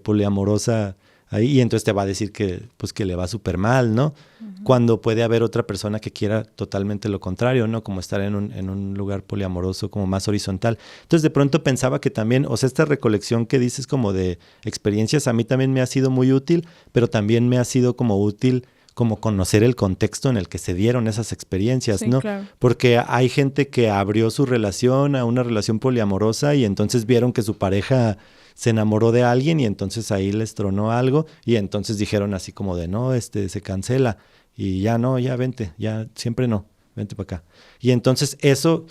B: poliamorosa ahí, y entonces te va a decir que, pues, que le va súper mal, ¿no? Uh-huh. Cuando puede haber otra persona que quiera totalmente lo contrario, ¿no? Como estar en un lugar poliamoroso como más horizontal. Entonces de pronto pensaba que también, o sea, esta recolección que dices como de experiencias a mí también me ha sido muy útil, pero también me ha sido como útil como conocer el contexto en el que se dieron esas experiencias,
A: sí,
B: ¿no?
A: Claro.
B: Porque hay gente que abrió su relación a una relación poliamorosa y entonces vieron que su pareja se enamoró de alguien y entonces ahí les tronó algo y entonces dijeron así como de, no, se cancela y ya no, ya vente, ya siempre no, vente para acá. Y entonces eso,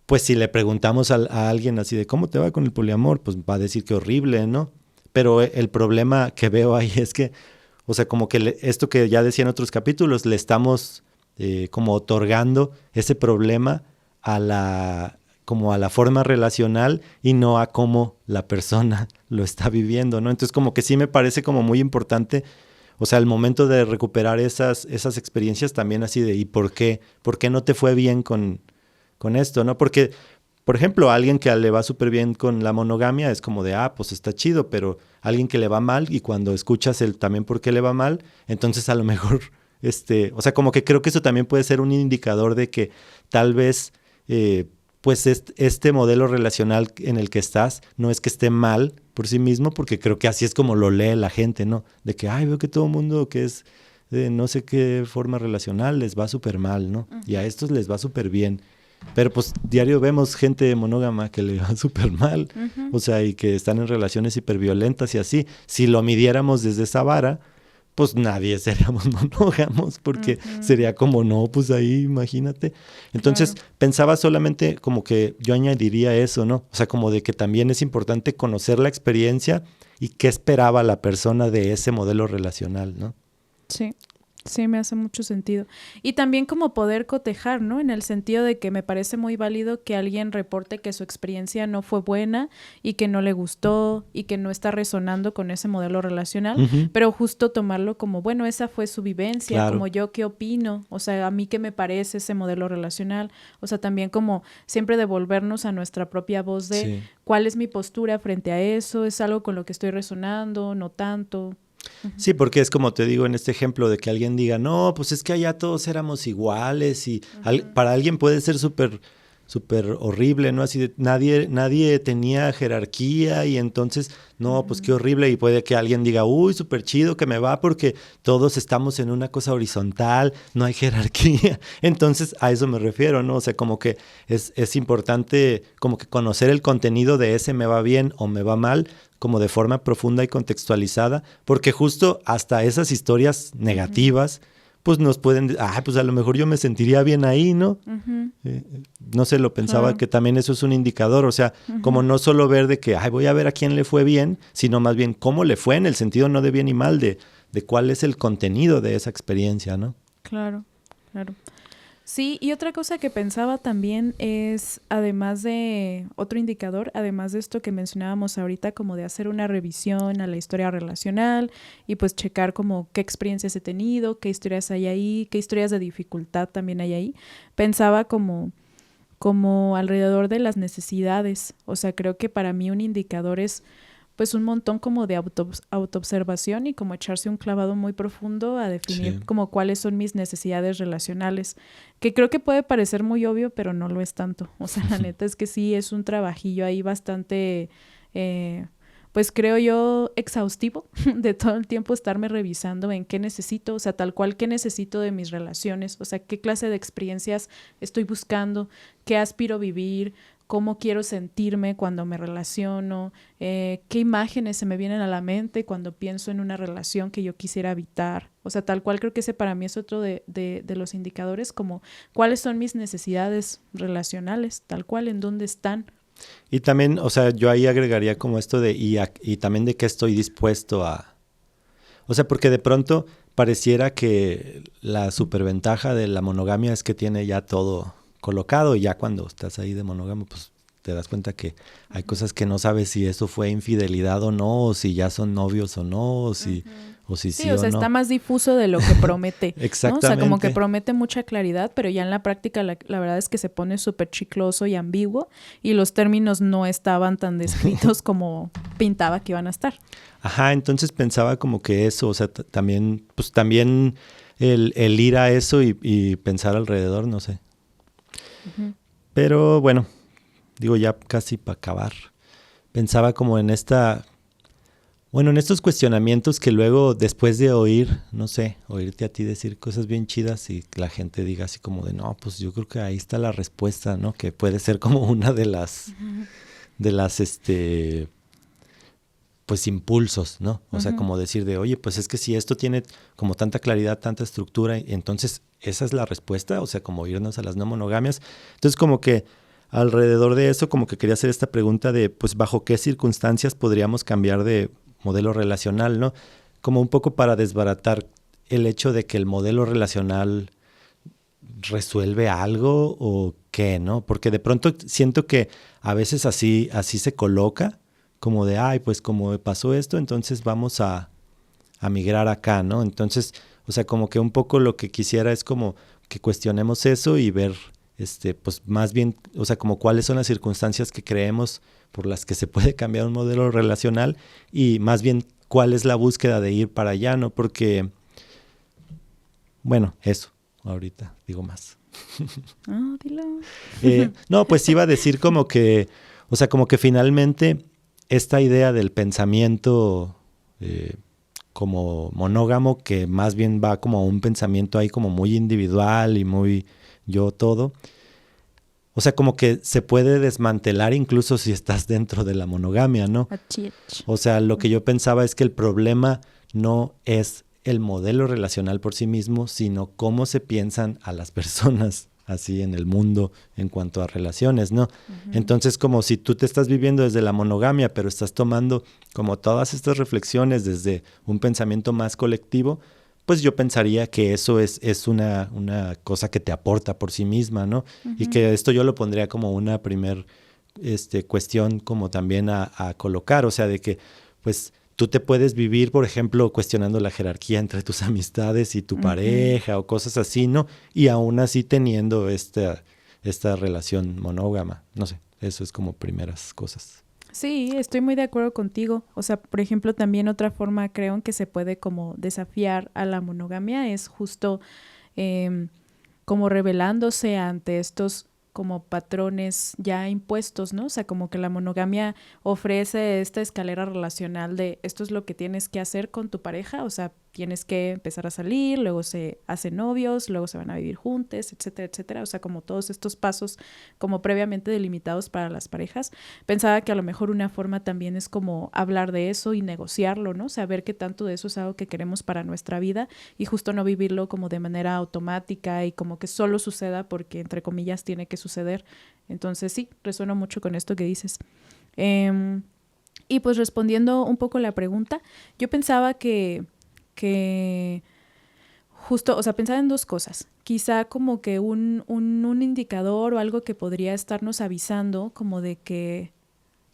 B: pues si le preguntamos a alguien así de, ¿cómo te va con el poliamor? Pues va a decir que horrible, ¿no? Pero el problema que veo ahí es que, o sea, como que esto que ya decía en otros capítulos, le estamos como otorgando ese problema a la forma relacional y no a cómo la persona lo está viviendo, ¿no? Entonces como que sí me parece como muy importante, o sea, el momento de recuperar esas experiencias también así de, ¿y por qué no te fue bien con con esto, ¿no? Porque, por ejemplo, alguien que le va súper bien con la monogamia es como de, pues está chido, pero alguien que le va mal y cuando escuchas el también por qué le va mal, entonces a lo mejor, o sea, como que creo que eso también puede ser un indicador de que tal vez, pues este modelo relacional en el que estás no es que esté mal por sí mismo, porque creo que así es como lo lee la gente, ¿no? De que, veo que todo mundo que es de no sé qué forma relacional les va súper mal, ¿no? Uh-huh. Y a estos les va súper bien. Pero pues diario vemos gente monógama que le va súper mal, uh-huh. O sea, y que están en relaciones hiperviolentas y así. Si lo midiéramos desde esa vara, pues nadie seríamos monógamos, porque uh-huh. Sería como, no, pues ahí imagínate. Entonces pensaba solamente como que yo añadiría eso, ¿no? O sea, como de que también es importante conocer la experiencia y qué esperaba la persona de ese modelo relacional, ¿no?
A: Sí. Sí, me hace mucho sentido. Y también como poder cotejar, ¿no? En el sentido de que me parece muy válido que alguien reporte que su experiencia no fue buena y que no le gustó y que no está resonando con ese modelo relacional, uh-huh. Pero justo tomarlo como, bueno, esa fue su vivencia, claro. Como yo qué opino, o sea, a mí qué me parece ese modelo relacional, o sea, también como siempre devolvernos a nuestra propia voz de sí. ¿Cuál es mi postura frente a eso? ¿Es algo con lo que estoy resonando? ¿No tanto?
B: Sí, porque es como te digo en este ejemplo de que alguien diga, no, pues es que allá todos éramos iguales y uh-huh. Para alguien puede ser súper horrible, ¿no? Así de nadie tenía jerarquía y entonces, no, uh-huh. Pues qué horrible y puede que alguien diga, uy, súper chido que me va porque todos estamos en una cosa horizontal, no hay jerarquía. Entonces a eso me refiero, ¿no? O sea, como que es importante como que conocer el contenido de ese me va bien o me va mal, como de forma profunda y contextualizada, porque justo hasta esas historias negativas, pues nos pueden, pues a lo mejor yo me sentiría bien ahí, ¿no? Uh-huh. No sé, lo pensaba que también eso es un indicador, o sea, uh-huh. Como no solo ver de que, voy a ver a quién le fue bien, sino más bien cómo le fue en el sentido no de bien y mal, de cuál es el contenido de esa experiencia, ¿no?
A: Claro. Sí, y otra cosa que pensaba también es, además de otro indicador, además de esto que mencionábamos ahorita, como de hacer una revisión a la historia relacional y pues checar como qué experiencias he tenido, qué historias hay ahí, qué historias de dificultad también hay ahí, pensaba como alrededor de las necesidades. O sea, creo que para mí un indicador es pues un montón como de autoobservación y como echarse un clavado muy profundo a definir como cuáles son mis necesidades relacionales, que creo que puede parecer muy obvio, pero no lo es tanto. O sea, la neta es que sí, es un trabajillo ahí bastante, pues creo yo, exhaustivo de todo el tiempo estarme revisando en qué necesito, o sea, tal cual qué necesito de mis relaciones, o sea, qué clase de experiencias estoy buscando, qué aspiro vivir, cómo quiero sentirme cuando me relaciono, qué imágenes se me vienen a la mente cuando pienso en una relación que yo quisiera habitar. O sea, tal cual creo que ese para mí es otro de los indicadores, como cuáles son mis necesidades relacionales, tal cual, en dónde están.
B: Y también, o sea, yo ahí agregaría como esto de, y también de qué estoy dispuesto a... O sea, porque de pronto pareciera que la superventaja de la monogamia es que tiene ya todo colocado y ya cuando estás ahí de monógamo, pues te das cuenta que hay cosas que no sabes si eso fue infidelidad o no, o si ya son novios o no, o si sí
A: o sea,
B: no.
A: Está más difuso de lo que promete.
B: Exactamente.
A: ¿No? O sea, como que promete mucha claridad, pero ya en la práctica la verdad es que se pone súper chicloso y ambiguo y los términos no estaban tan descritos como pintaba que iban a estar.
B: Ajá, entonces pensaba como que eso, o sea, también el ir a eso y pensar alrededor, no sé. Uh-huh. Pero bueno, digo ya casi para acabar, pensaba como en estos cuestionamientos que luego después de oírte a ti decir cosas bien chidas y la gente diga así como de no, pues yo creo que ahí está la respuesta, ¿no? Que puede ser como una de las pues impulsos, ¿no? O sea, como decir de, oye, pues es que si esto tiene como tanta claridad, tanta estructura, entonces esa es la respuesta, o sea, como irnos a las no monogamias. Entonces, como que alrededor de eso, como que quería hacer esta pregunta de, pues, ¿bajo qué circunstancias podríamos cambiar de modelo relacional, ¿no? Como un poco para desbaratar el hecho de que el modelo relacional resuelve algo o qué, ¿no? Porque de pronto siento que a veces así se coloca, como de, pues como pasó esto, entonces vamos a migrar acá, ¿no? Entonces, o sea, como que un poco lo que quisiera es como que cuestionemos eso y ver pues más bien, o sea, como cuáles son las circunstancias que creemos por las que se puede cambiar un modelo relacional y más bien cuál es la búsqueda de ir para allá, ¿no? Porque, bueno, eso, ahorita digo más.
A: Dilo.
B: No, pues iba a decir como que, o sea, como que finalmente esta idea del pensamiento como monógamo, que más bien va como a un pensamiento ahí como muy individual y muy yo todo, o sea, como que se puede desmantelar incluso si estás dentro de la monogamia, ¿no? O sea, lo que yo pensaba es que el problema no es el modelo relacional por sí mismo, sino cómo se piensan a las personas así en el mundo en cuanto a relaciones, ¿no? Uh-huh. Entonces, como si tú te estás viviendo desde la monogamia, pero estás tomando como todas estas reflexiones desde un pensamiento más colectivo, pues yo pensaría que eso es una cosa que te aporta por sí misma, ¿no? Uh-huh. Y que esto yo lo pondría como una primer cuestión como también a colocar, o sea, de que pues tú te puedes vivir, por ejemplo, cuestionando la jerarquía entre tus amistades y tu pareja o cosas así, ¿no? Y aún así teniendo esta relación monógama. No sé, eso es como primeras cosas.
A: Sí, estoy muy de acuerdo contigo. O sea, por ejemplo, también otra forma creo en que se puede como desafiar a la monogamia es justo como rebelándose ante estos como patrones ya impuestos, ¿no? O sea, como que la monogamia ofrece esta escalera relacional de esto es lo que tienes que hacer con tu pareja, o sea, tienes que empezar a salir, luego se hacen novios, luego se van a vivir juntos, etcétera, etcétera. O sea, como todos estos pasos como previamente delimitados para las parejas. Pensaba que a lo mejor una forma también es como hablar de eso y negociarlo, ¿no? Saber qué tanto de eso es algo que queremos para nuestra vida y justo no vivirlo como de manera automática y como que solo suceda porque, entre comillas, tiene que suceder. Entonces, sí, resueno mucho con esto que dices. Y pues respondiendo un poco la pregunta, yo pensaba que justo, o sea, pensaba en dos cosas. Quizá como que un indicador o algo que podría estarnos avisando como de que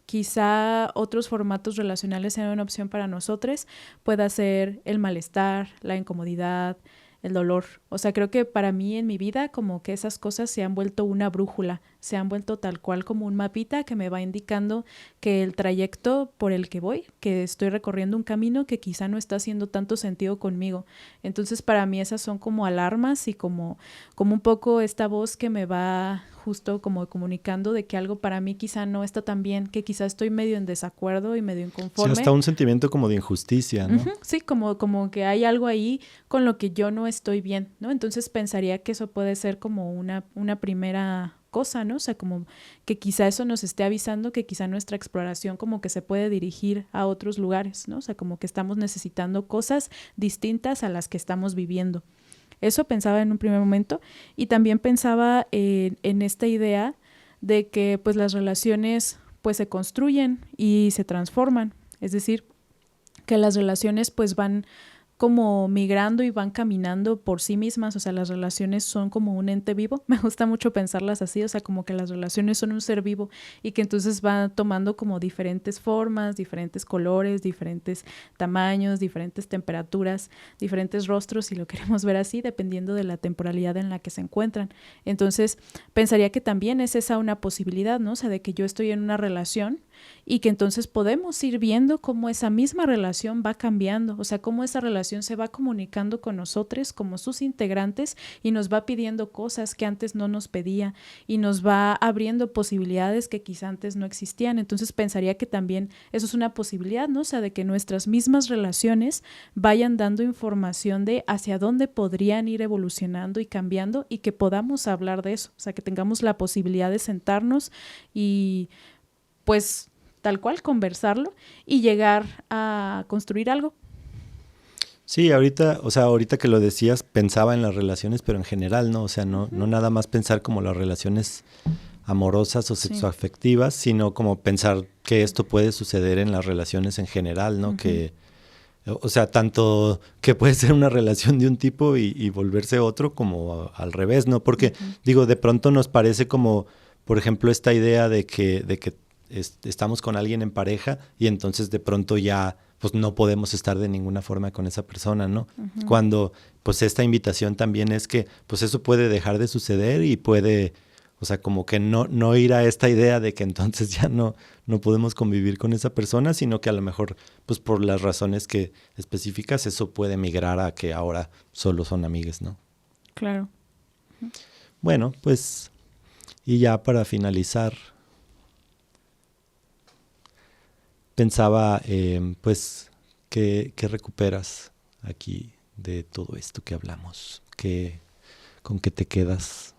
A: quizá otros formatos relacionales sean una opción para nosotros, pueda ser el malestar, la incomodidad, el dolor. O sea, creo que para mí en mi vida como que esas cosas se han vuelto una brújula, se han vuelto tal cual como un mapita que me va indicando que el trayecto por el que voy, que estoy recorriendo un camino que quizá no está haciendo tanto sentido conmigo. Entonces para mí esas son como alarmas y como un poco esta voz que me va justo como comunicando de que algo para mí quizá no está tan bien, que quizá estoy medio en desacuerdo y medio inconforme.
B: Sí, hasta un sentimiento como de injusticia, ¿no?
A: Uh-huh, sí, como que hay algo ahí con lo que yo no estoy bien, ¿no? Entonces pensaría que eso puede ser como una primera cosa, ¿no? O sea, como que quizá eso nos esté avisando que quizá nuestra exploración como que se puede dirigir a otros lugares, ¿no? O sea, como que estamos necesitando cosas distintas a las que estamos viviendo. Eso pensaba en un primer momento y también pensaba en esta idea de que pues las relaciones pues se construyen y se transforman, es decir, que las relaciones pues van como migrando y van caminando por sí mismas, o sea, las relaciones son como un ente vivo, me gusta mucho pensarlas así, o sea, como que las relaciones son un ser vivo y que entonces van tomando como diferentes formas, diferentes colores, diferentes tamaños, diferentes temperaturas, diferentes rostros, si lo queremos ver así, dependiendo de la temporalidad en la que se encuentran. Entonces, pensaría que también es esa una posibilidad, ¿no? O sea, de que yo estoy en una relación y que entonces podemos ir viendo cómo esa misma relación va cambiando, o sea, cómo esa relación se va comunicando con nosotros como sus integrantes y nos va pidiendo cosas que antes no nos pedía y nos va abriendo posibilidades que quizá antes no existían. Entonces pensaría que también eso es una posibilidad, ¿no? O sea, de que nuestras mismas relaciones vayan dando información de hacia dónde podrían ir evolucionando y cambiando y que podamos hablar de eso, o sea, que tengamos la posibilidad de sentarnos y pues tal cual conversarlo y llegar a construir algo.
B: Sí, ahorita que lo decías, pensaba en las relaciones, pero en general, ¿no? O sea, no nada más pensar como las relaciones amorosas o sexoafectivas, sino como pensar que esto puede suceder en las relaciones en general, ¿no? Que, o sea, tanto que puede ser una relación de un tipo y volverse otro como al revés, ¿no? Porque, digo, de pronto nos parece como, por ejemplo, esta idea de que estamos con alguien en pareja y entonces de pronto ya pues no podemos estar de ninguna forma con esa persona, ¿no? Cuando pues esta invitación también es que pues eso puede dejar de suceder y puede O sea, como que no ir a esta idea de que entonces ya no podemos convivir con esa persona, sino que a lo mejor, pues por las razones que específicas, eso puede migrar a que ahora solo son amigues, ¿no?
A: Claro.
B: Bueno, pues, y ya para finalizar, pensaba, pues, ¿qué recuperas aquí de todo esto que hablamos? ¿Con qué te quedas?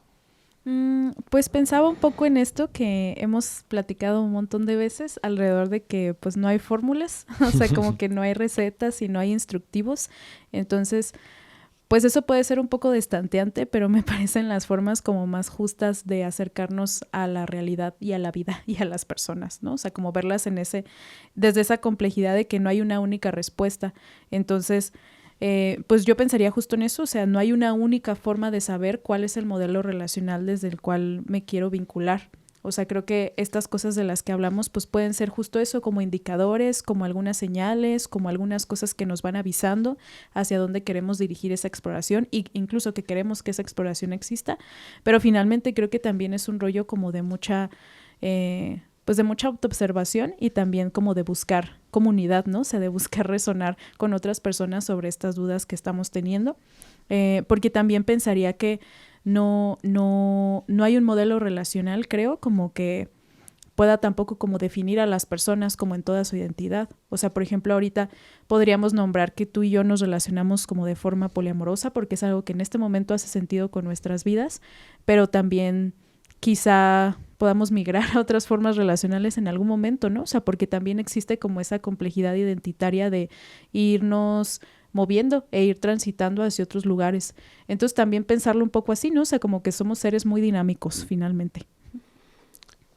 A: Pues pensaba un poco en esto que hemos platicado un montón de veces alrededor de que pues no hay fórmulas, o sea, como que no hay recetas y no hay instructivos. Entonces, pues eso puede ser un poco destanteante, pero me parecen las formas como más justas de acercarnos a la realidad y a la vida y a las personas, ¿no? O sea, como verlas desde esa complejidad de que no hay una única respuesta. Entonces, pues yo pensaría justo en eso, o sea, no hay una única forma de saber cuál es el modelo relacional desde el cual me quiero vincular. O sea, creo que estas cosas de las que hablamos pues pueden ser justo eso, como indicadores, como algunas señales, como algunas cosas que nos van avisando hacia dónde queremos dirigir esa exploración e incluso que queremos que esa exploración exista. Pero finalmente creo que también es un rollo como de mucha... pues de mucha autoobservación y también como de buscar comunidad, ¿no? O sea, de buscar resonar con otras personas sobre estas dudas que estamos teniendo, porque también pensaría que no hay un modelo relacional, creo, como que pueda tampoco como definir a las personas como en toda su identidad. O sea, por ejemplo, ahorita podríamos nombrar que tú y yo nos relacionamos como de forma poliamorosa porque es algo que en este momento hace sentido con nuestras vidas, pero también quizá podamos migrar a otras formas relacionales en algún momento, ¿no? O sea, porque también existe como esa complejidad identitaria de irnos moviendo e ir transitando hacia otros lugares. Entonces también pensarlo un poco así, ¿no? O sea, como que somos seres muy dinámicos finalmente.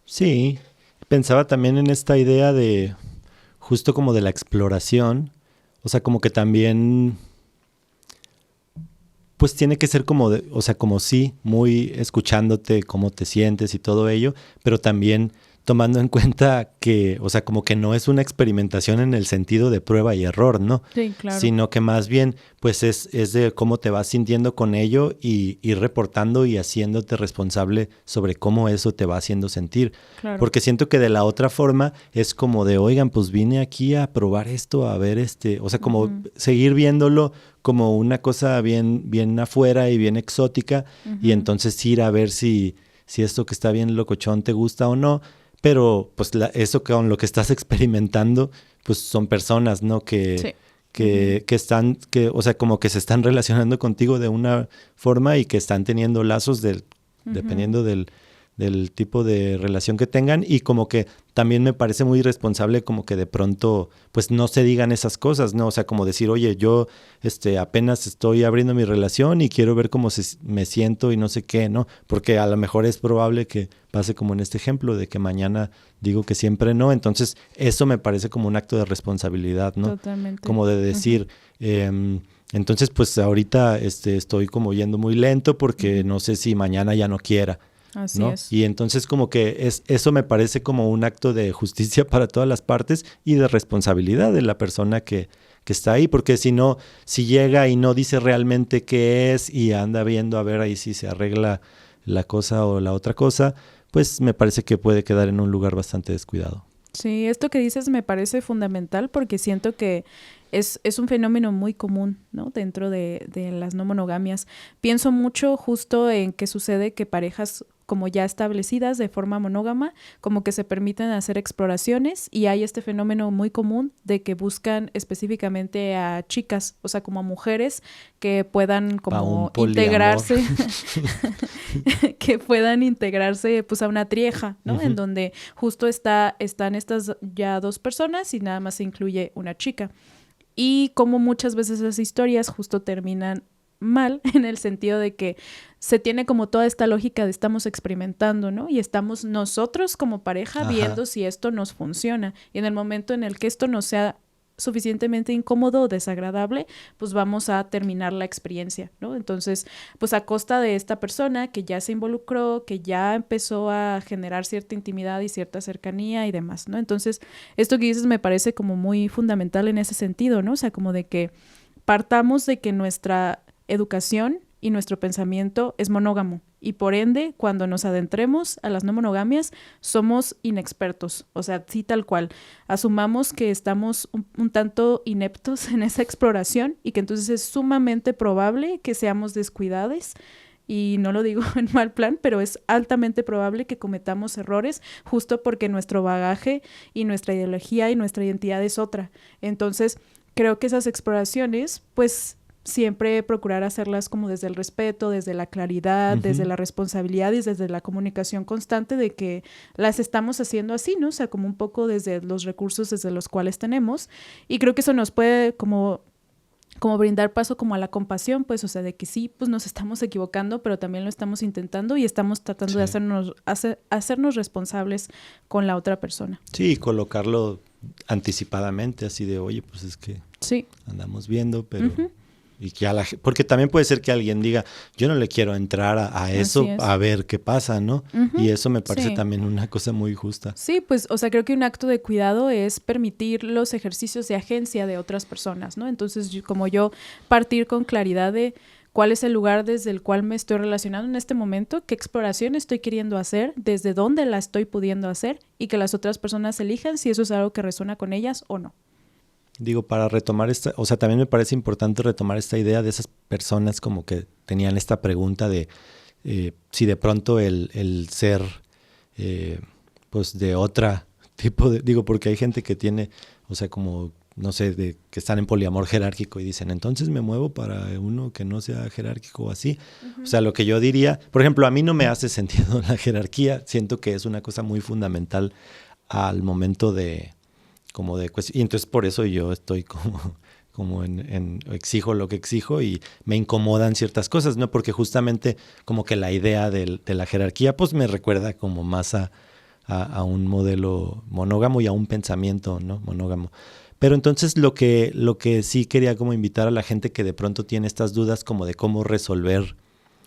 B: Sí, pensaba también en esta idea de justo como de la exploración, o sea, como que también pues tiene que ser como, o sea, como sí, muy escuchándote, cómo te sientes y todo ello, pero también tomando en cuenta que, o sea, como que no es una experimentación en el sentido de prueba y error, ¿no?
A: Sí, claro.
B: Sino que más bien, pues es de cómo te vas sintiendo con ello y ir reportando y haciéndote responsable sobre cómo eso te va haciendo sentir.
A: Claro.
B: Porque siento que de la otra forma es como de, oigan, pues vine aquí a probar esto, a ver o sea, como seguir viéndolo como una cosa bien afuera y bien exótica y entonces ir a ver si esto que está bien locochón te gusta o no. Pero pues eso con lo que estás experimentando, pues son personas, ¿no? Que están, o sea, como que se están relacionando contigo de una forma y que están teniendo lazos dependiendo del tipo de relación que tengan, y como que también me parece muy irresponsable como que de pronto pues no se digan esas cosas, ¿no? O sea, como decir, oye, yo apenas estoy abriendo mi relación y quiero ver cómo me siento y no sé qué, ¿no? Porque a lo mejor es probable que pase como en este ejemplo de que mañana digo que siempre no, entonces eso me parece como un acto de responsabilidad, ¿no?
A: Totalmente.
B: Como de decir, entonces pues ahorita estoy como yendo muy lento porque no sé si mañana ya no quiera.
A: Así
B: ¿no?
A: es.
B: Y entonces como que eso me parece como un acto de justicia para todas las partes y de responsabilidad de la persona que está ahí, porque si no, si llega y no dice realmente qué es y anda viendo a ver ahí si se arregla la cosa o la otra cosa, pues me parece que puede quedar en un lugar bastante descuidado.
A: Sí, esto que dices me parece fundamental porque siento que es un fenómeno muy común, ¿no? Dentro de las no monogamias. Pienso mucho justo en que sucede que parejas como ya establecidas de forma monógama, como que se permiten hacer exploraciones y hay este fenómeno muy común de que buscan específicamente a chicas, o sea, como a mujeres que puedan como integrarse, que puedan integrarse pues a una trieja, ¿no? En donde justo están estas ya dos personas y nada más se incluye una chica. Y como muchas veces esas historias justo terminan mal en el sentido de que se tiene como toda esta lógica de estamos experimentando, ¿no? Y estamos nosotros como pareja viendo si esto nos funciona. Y en el momento en el que esto no sea suficientemente incómodo o desagradable, pues vamos a terminar la experiencia, ¿no? Entonces, pues a costa de esta persona que ya se involucró, que ya empezó a generar cierta intimidad y cierta cercanía y demás, ¿no? Entonces, esto que dices me parece como muy fundamental en ese sentido, ¿no? O sea, como de que partamos de que nuestra educación y nuestro pensamiento es monógamo. Y por ende, cuando nos adentremos a las no monogamias, somos inexpertos. O sea, sí, tal cual. Asumamos que estamos un tanto ineptos en esa exploración y que entonces es sumamente probable que seamos descuidados. Y no lo digo en mal plan, pero es altamente probable que cometamos errores justo porque nuestro bagaje y nuestra ideología y nuestra identidad es otra. Entonces, creo que esas exploraciones, pues siempre procurar hacerlas como desde el respeto, desde la claridad, desde la responsabilidad y desde la comunicación constante de que las estamos haciendo así, ¿no? O sea, como un poco desde los recursos desde los cuales tenemos. Y creo que eso nos puede como brindar paso como a la compasión, pues, o sea, de que sí, pues nos estamos equivocando, pero también lo estamos intentando y estamos tratando de hacernos responsables con la otra persona.
B: Sí, colocarlo anticipadamente, así de, oye, pues es que andamos viendo, pero... Y que porque también puede ser que alguien diga, yo no le quiero entrar a eso, a ver qué pasa, ¿no? Y eso me parece también una cosa muy justa.
A: Sí, pues, o sea, creo que un acto de cuidado es permitir los ejercicios de agencia de otras personas, ¿no? Entonces, como yo partir con claridad de cuál es el lugar desde el cual me estoy relacionando en este momento, qué exploración estoy queriendo hacer, desde dónde la estoy pudiendo hacer y que las otras personas elijan si eso es algo que resuena con ellas o no.
B: Digo, para retomar o sea, también me parece importante retomar esta idea de esas personas como que tenían esta pregunta de si de pronto el ser, pues de otra tipo de, digo, porque hay gente que tiene, o sea, como, no sé, que están en poliamor jerárquico y dicen, entonces me muevo para uno que no sea jerárquico o así. O sea, lo que yo diría, por ejemplo, a mí no me hace sentido la jerarquía, siento que es una cosa muy fundamental al momento y entonces por eso yo estoy como exijo lo que exijo y me incomodan ciertas cosas, ¿no? Porque justamente como que la idea de la jerarquía pues me recuerda como más a un modelo monógamo y a un pensamiento, ¿no? Monógamo. Pero entonces lo que sí quería como invitar a la gente que de pronto tiene estas dudas como de cómo resolver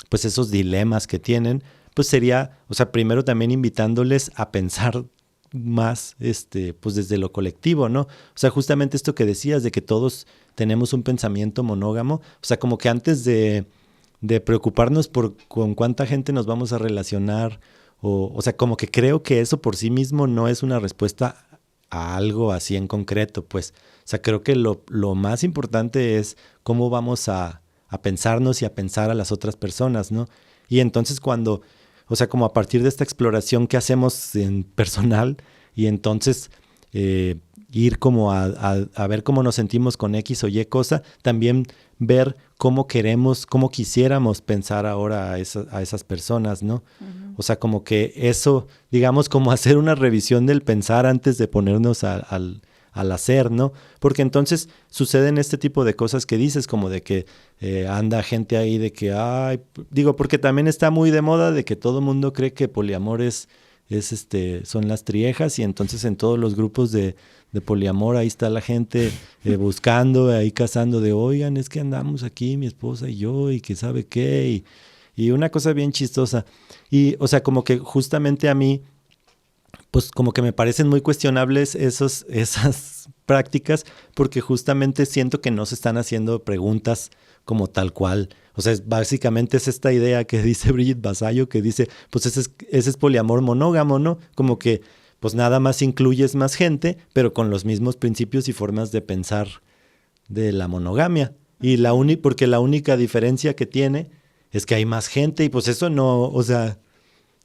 B: pues esos dilemas que tienen, pues sería, o sea, primero también invitándoles a pensar más pues desde lo colectivo, ¿no? O sea, justamente esto que decías de que todos tenemos un pensamiento monógamo, o sea, como que antes de preocuparnos con cuánta gente nos vamos a relacionar, o sea, como que creo que eso por sí mismo no es una respuesta a algo así en concreto, pues, o sea, creo que lo más importante es cómo vamos a pensarnos y a pensar a las otras personas, ¿no? Y entonces o sea, como a partir de esta exploración que hacemos en personal y entonces ir como a ver cómo nos sentimos con X o Y cosa, también ver cómo quisiéramos pensar ahora a esas personas, ¿no? Uh-huh. O sea, como que eso, digamos, como hacer una revisión del pensar antes de ponernos al hacer, ¿no? Porque entonces suceden este tipo de cosas que dices, como de que anda gente ahí de que, digo, porque también está muy de moda de que todo mundo cree que poliamor son las triejas y entonces en todos los grupos de poliamor ahí está la gente buscando, ahí casando de, oigan, es que andamos aquí mi esposa y yo y que sabe qué y una cosa bien chistosa. Y, o sea, como que justamente a mí pues como que me parecen muy cuestionables esas prácticas porque justamente siento que no se están haciendo preguntas como tal cual. O sea, básicamente es esta idea que dice Brigitte Vasallo, que dice, pues ese es poliamor monógamo, ¿no? Como que pues nada más incluyes más gente, pero con los mismos principios y formas de pensar de la monogamia. Y porque la única diferencia que tiene es que hay más gente y pues eso no, o sea...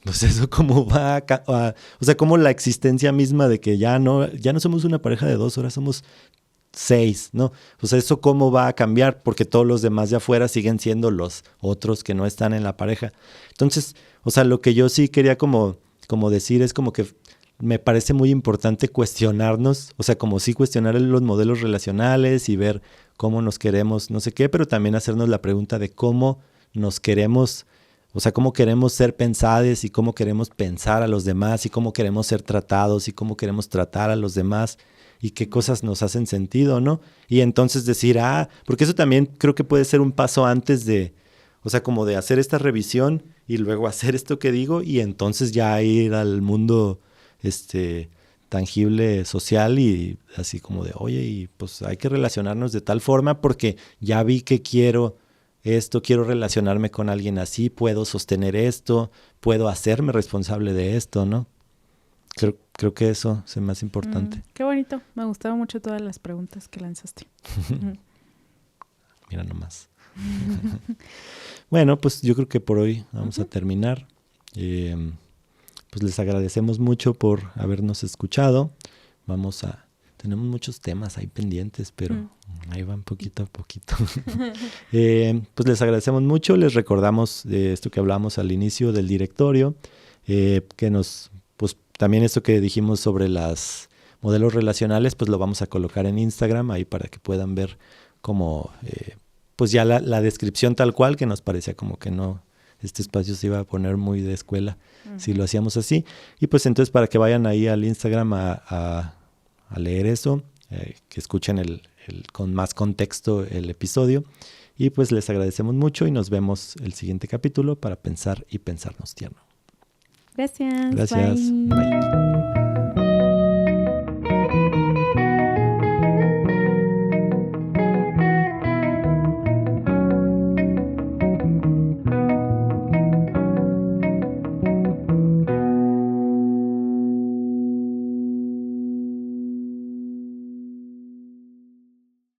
B: Pues eso cómo va o sea, como la existencia misma de que ya no somos una pareja de 2, ahora somos 6, ¿no? O sea, eso cómo va a cambiar porque todos los demás de afuera siguen siendo los otros que no están en la pareja. Entonces, o sea, lo que yo sí quería como decir es como que me parece muy importante cuestionarnos, o sea, como sí cuestionar los modelos relacionales y ver cómo nos queremos, no sé qué, pero también hacernos la pregunta de cómo nos queremos. O sea, cómo queremos ser pensados y cómo queremos pensar a los demás y cómo queremos ser tratados y cómo queremos tratar a los demás y qué cosas nos hacen sentido, ¿no? Y entonces decir, porque eso también creo que puede ser un paso antes o sea, como de hacer esta revisión y luego hacer esto que digo y entonces ya ir al mundo tangible, social y así como de, oye, y pues hay que relacionarnos de tal forma porque ya vi que quiero esto, quiero relacionarme con alguien así, puedo sostener esto, puedo hacerme responsable de esto, ¿no? Creo que eso es más importante.
A: Qué bonito. Me gustaron mucho todas las preguntas que lanzaste.
B: Mira nomás. Bueno, pues yo creo que por hoy vamos a terminar. Pues les agradecemos mucho por habernos escuchado. Tenemos muchos temas ahí pendientes, pero ahí van poquito a poquito. Pues les agradecemos mucho. Les recordamos de esto que hablamos al inicio del directorio, pues también esto que dijimos sobre los modelos relacionales, pues lo vamos a colocar en Instagram ahí para que puedan ver como, pues ya la descripción tal cual, que nos parecía como que no, este espacio se iba a poner muy de escuela si lo hacíamos así. Y pues entonces para que vayan ahí al Instagram a leer eso, que escuchen con más contexto el episodio. Y pues les agradecemos mucho y nos vemos el siguiente capítulo para pensar y pensarnos tierno.
A: Gracias.
B: Gracias. Bye.